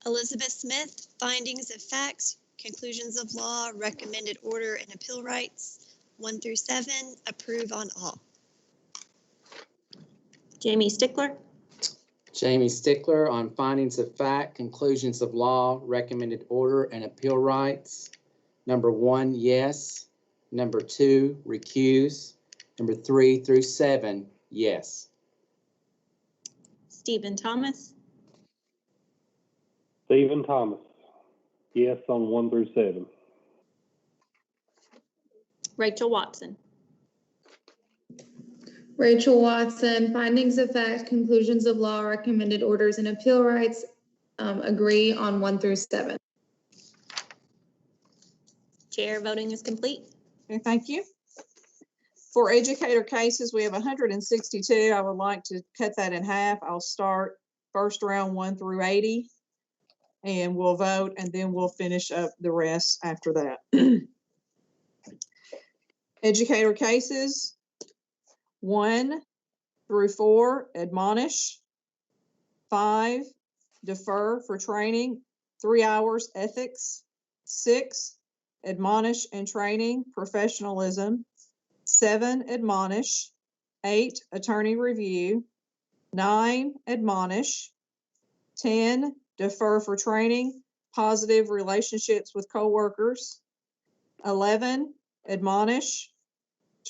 Elizabeth Smith, findings of facts, conclusions of law, recommended order, and appeal rights 1 through 7, approve on all. Jamie Stickler, Jamie Stickler on findings of fact, conclusions of law, recommended order, and appeal rights. Number 1, yes. Number 2, recuse. Number 3 through 7, yes. Stephen Thomas, Stephen Thomas, yes on 1 through 7. Rachel Watson, Rachel Watson, findings of fact, conclusions of law, recommended orders, and appeal rights, agree on 1 through 7. Chair, voting is complete. Okay, thank you. For educator cases, we have 162. I would like to cut that in half. I'll start first round 1 through 80. and we'll vote, and then we'll finish up the rest after that. Educator cases 1 through 4, admonish. 5, defer for training, 3 hours, ethics. 6, admonish and training, professionalism. 7, admonish. 8, attorney review. 9, admonish. 10, defer for training, positive relationships with coworkers. 11, admonish.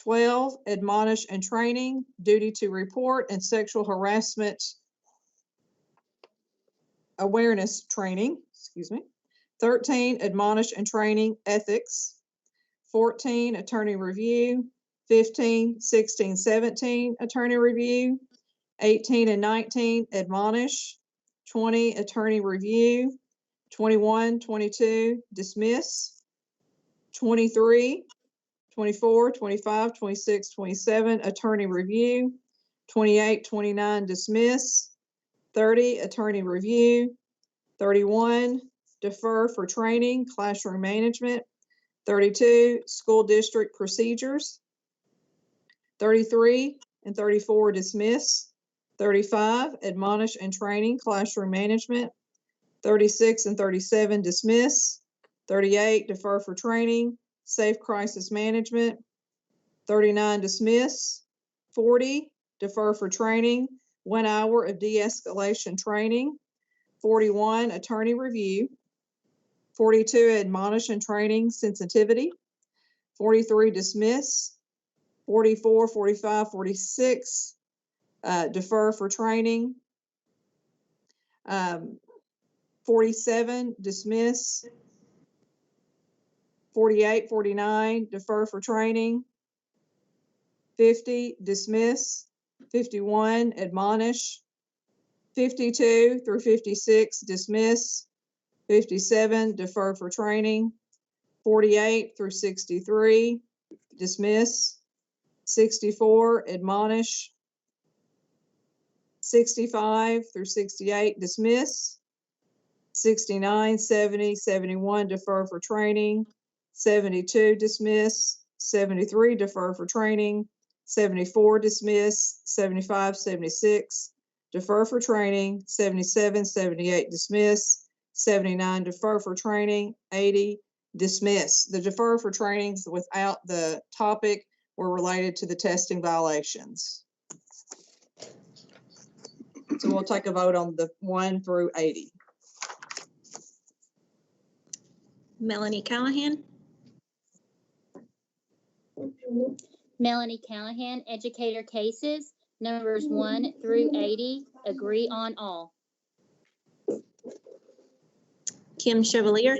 12, admonish and training, duty to report and sexual harassment awareness training, 13, admonish and training, ethics. 14, attorney review. 15, 16, 17, attorney review. 18 and 19, admonish. 20, attorney review. 21, 22, dismiss. 23, 24, 25, 26, 27, attorney review. 28, 29, dismiss. 30, attorney review. 31, defer for training, classroom management. 32, school district procedures. 33 and 34, dismiss. 35, admonish and training, classroom management. 36 and 37, dismiss. 38, defer for training, safe crisis management. 39, dismiss. 40, defer for training, 1 hour of de-escalation training. 41, attorney review. 42, admonish and training, sensitivity. 43, dismiss. 44, 45, 46, defer for training. 47, dismiss. 48, 49, defer for training. 50, dismiss. 51, admonish. 52 through 56, dismiss. 57, defer for training. 48 through 63, dismiss. 64, admonish. 65 through 68, dismiss. 69, 70, 71, defer for training. 72, dismiss. 73, defer for training. 74, dismiss. 75, 76, defer for training. 77, 78, dismiss. 79, defer for training. 80, dismiss. The defer for trainings without the topic were related to the testing violations. So we'll take a vote on the 1 through 80. Melanie Callahan. Melanie Callahan, Educator cases, numbers 1 through 80, agree on all. Kim Chevalier.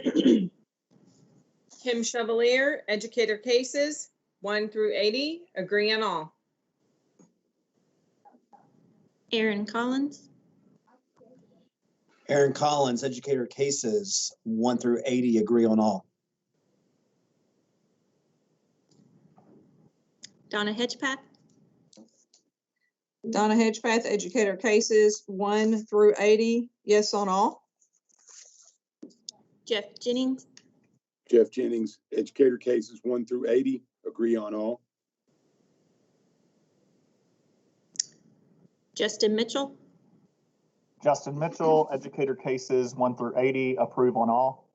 Kim Chevalier, Educator cases 1 through 80, agree on all. Aaron Collins. Aaron Collins, Educator cases 1 through 80, agree on all. Donna Hedgepath. Donna Hedgepath, Educator cases 1 through 80, yes on all. Jeff Jennings. Jeff Jennings, Educator cases 1 through 80, agree on all. Justin Mitchell. Justin Mitchell, Educator cases 1 through 80, approve on all.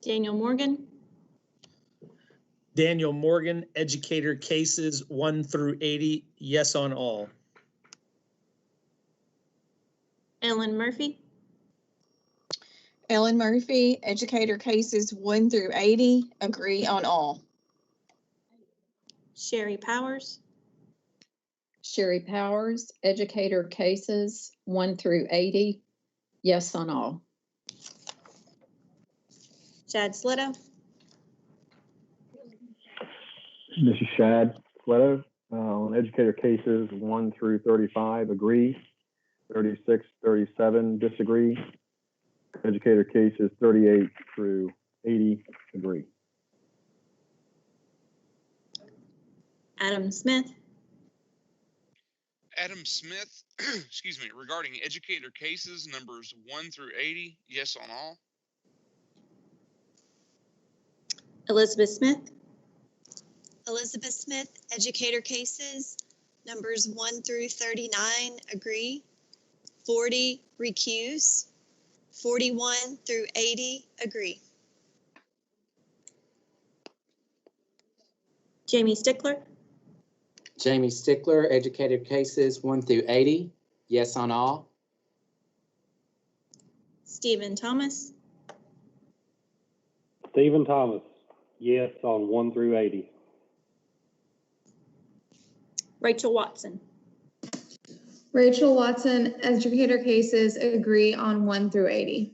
Daniel Morgan. Daniel Morgan, Educator cases 1 through 80, yes on all. Ellen Murphy. Ellen Murphy, Educator cases 1 through 80, agree on all. Sherry Powers. Sherry Powers, Educator cases 1 through 80, yes on all. Shad Sletto. This is Shad Sletto. On Educator cases 1 through 35, agree. 36, 37, disagree. Educator cases 38 through 80, agree. Adam Smith. Adam Smith, excuse me, regarding educator cases numbers 1 through 80, yes on all. Elizabeth Smith, Elizabeth Smith, educator cases, numbers 1 through 39, agree. 40, recuse. 41 through 80, agree. Jamie Stickler, Jamie Stickler, educator cases 1 through 80, yes on all. Stephen Thomas, Stephen Thomas, yes on 1 through 80. Rachel Watson, Rachel Watson, educator cases, agree on 1 through 80.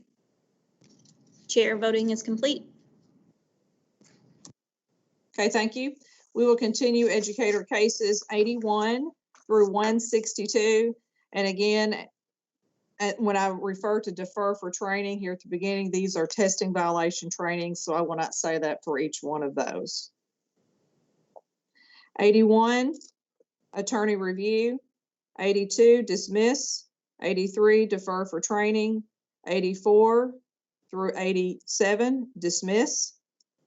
Chair voting is complete. Okay, thank you. We will continue educator cases 81 through 162. And again, when I refer to defer for training here at the beginning, these are testing violation trainings, so I will not say that for each one of those. 81, attorney review. 82, dismiss. 83, defer for training. 84 through 87, dismiss.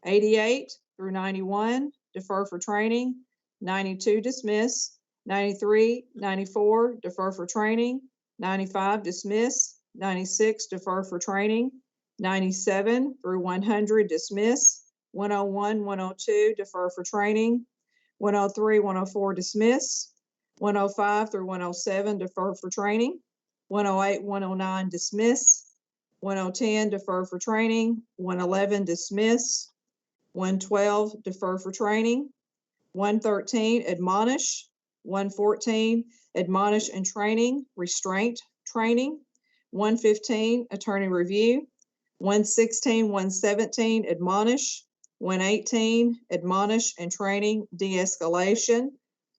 88 through 91, defer for training. 92, dismiss. 93, 94, defer for training. 95, dismiss. 96, defer for training. 97 through 100, dismiss. 101, 102, defer for training. 103, 104, dismiss. 105 through 107, defer for training. 108, 109, dismiss. 110, defer for training. 111, dismiss. 112, defer for training. 113, admonish. 114, admonish and training, restraint training. 115, attorney review. 116, 117, admonish. 118, admonish and training, de-escalation.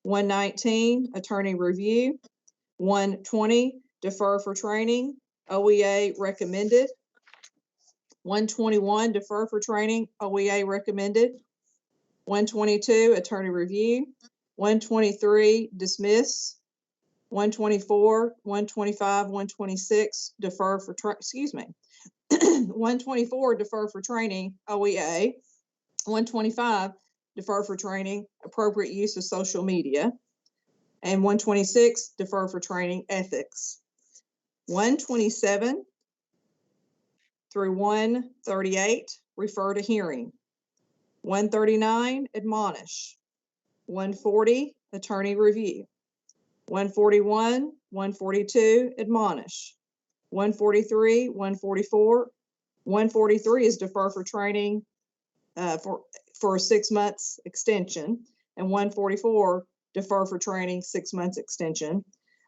119, attorney review. 120, defer for training, OEA recommended. 121, defer for training, OEA recommended. 122, attorney review. 123, dismiss. 124, 125, 126, defer for, 124, defer for training, OEA. 125, defer for training, appropriate use of social media. And 126, defer for training, ethics. 127 through 138, refer to hearing. 139, admonish. 140, attorney review. 141, 142, admonish. 143, 144. 143 is defer for training for 6 months extension. And 144, defer for training, 6 months extension.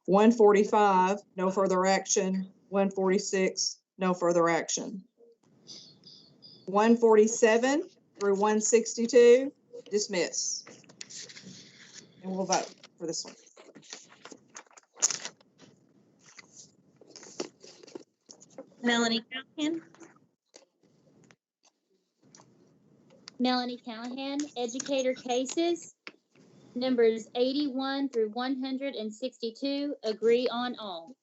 145, no further action. 146, no further action. 147 through 162, dismiss. And we'll vote for this one. Melanie Callahan, Melanie Callahan, educator cases, numbers 81 through 162, agree on all.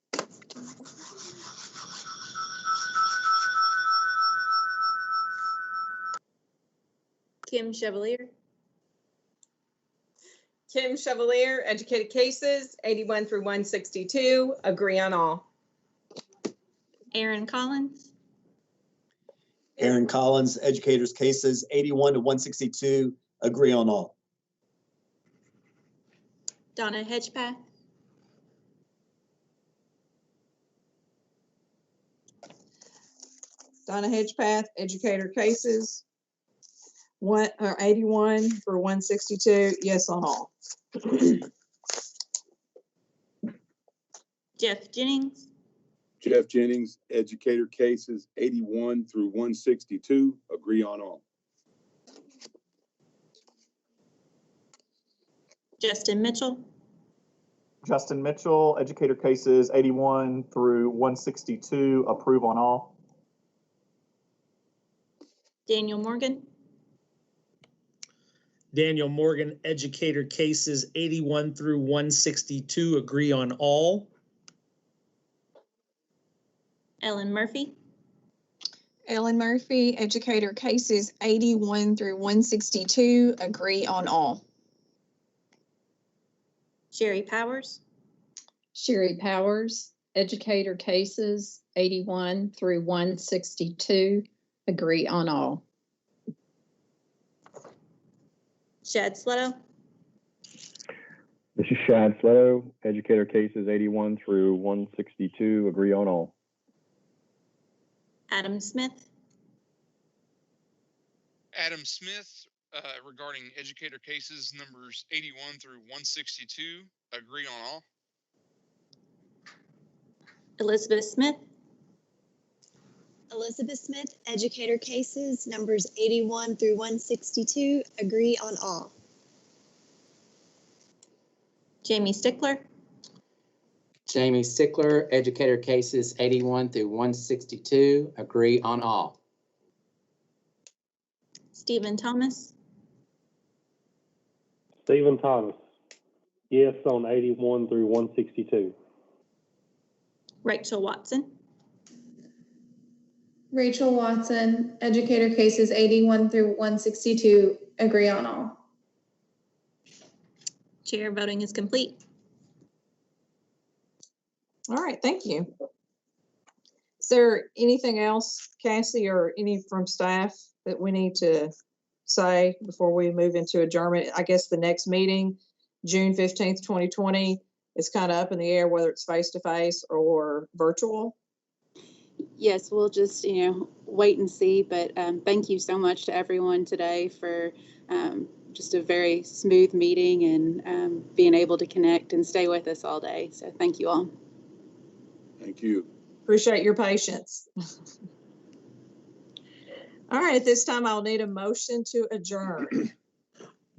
Kim Chevalier, Kim Chevalier, educated cases 81 through 162, agree on all. Aaron Collins, Aaron Collins, educators cases 81 to 162, agree on all. Donna Hedgepath, Donna Hedgepath, educator cases 81 through 162, yes on all. Jeff Jennings, Jeff Jennings, educator cases 81 through 162, agree on all. Justin Mitchell, Justin Mitchell, educator cases 81 through 162, approve on all. Daniel Morgan, Daniel Morgan, Educator cases 81 through 162, agree on all. Ellen Murphy, Ellen Murphy, Educator cases 81 through 162, agree on all. Sherry Powers, Sherry Powers, Educator cases 81 through 162, agree on all. Shad Sletto, This is Shad Sletto, Educator cases 81 through 162, agree on all. Adam Smith, Adam Smith, regarding educator cases numbers 81 through 162, agree on all. Elizabeth Smith, Elizabeth Smith, educator cases numbers 81 through 162, agree on all. Jamie Stickler, Jamie Stickler, Educator cases 81 through 162, agree on all. Stephen Thomas, Stephen Thomas, yes on 81 through 162. Rachel Watson, Rachel Watson, Educator cases 81 through 162, agree on all. Chair voting is complete. All right, thank you. Is there anything else, Cassie, or any from staff that we need to say before we move into adjournment? I guess the next meeting, June 15th, 2020, is kind of up in the air whether it's face-to-face or virtual. Yes, we'll just, wait and see. But thank you so much to everyone today for just a very smooth meeting and being able to connect and stay with us all day. So thank you all. Thank you. Appreciate your patience. All right, at this time, I'll need a motion to adjourn.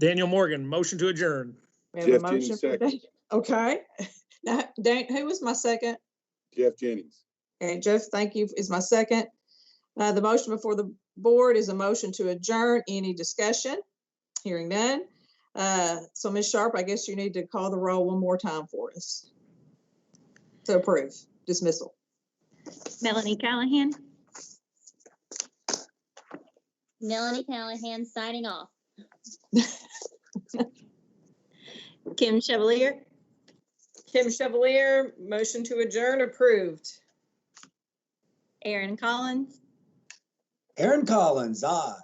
Daniel Morgan, motion to adjourn. We have a Jeff motion Jennings, for second. Dan. Okay. Now, Dan, who was my second? Jeff Jennings. Okay, Jeff, thank you, is my second. The motion before the board is a motion to adjourn. Any discussion? Hearing none. So Ms. Sharp, I guess you need to call the roll one more time for us. To approve dismissal. Melanie Callahan, Melanie Callahan signing off. Kim Chevalier, Kim Chevalier, motion to adjourn approved. Aaron Collins, Aaron Collins, aye.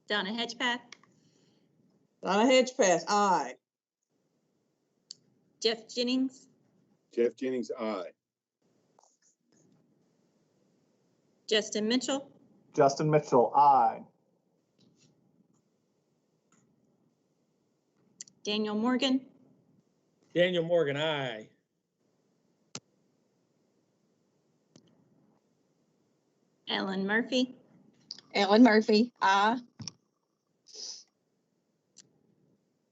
Donna Hedgepath, Donna Hedgepath, aye. Jeff Jennings, Jeff Jennings, aye. Justin Mitchell, Justin Mitchell, aye. Daniel Morgan, Daniel Morgan, aye. Ellen Murphy, Ellen Murphy, aye.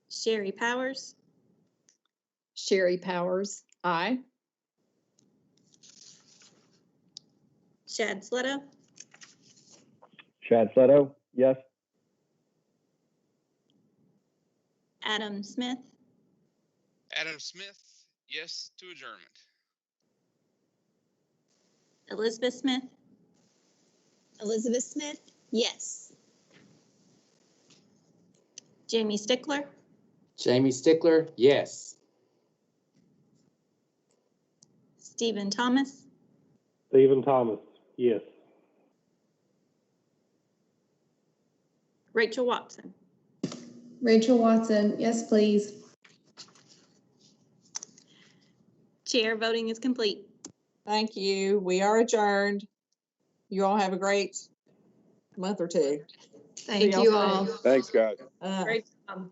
Sherry Powers, Sherry Powers, aye. Shad Sletto, Shad Sletto, yes. Adam Smith, Adam Smith, yes to adjournment. Elizabeth Smith, Elizabeth Smith, yes. Jamie Stickler, Jamie Stickler, yes. Stephen Thomas, Stephen Thomas, yes. Rachel Watson. Rachel Watson, yes, please. Chair voting is complete. Thank you. We are adjourned. You all have a great month or two. Thank you all. Thanks, guys. Great job.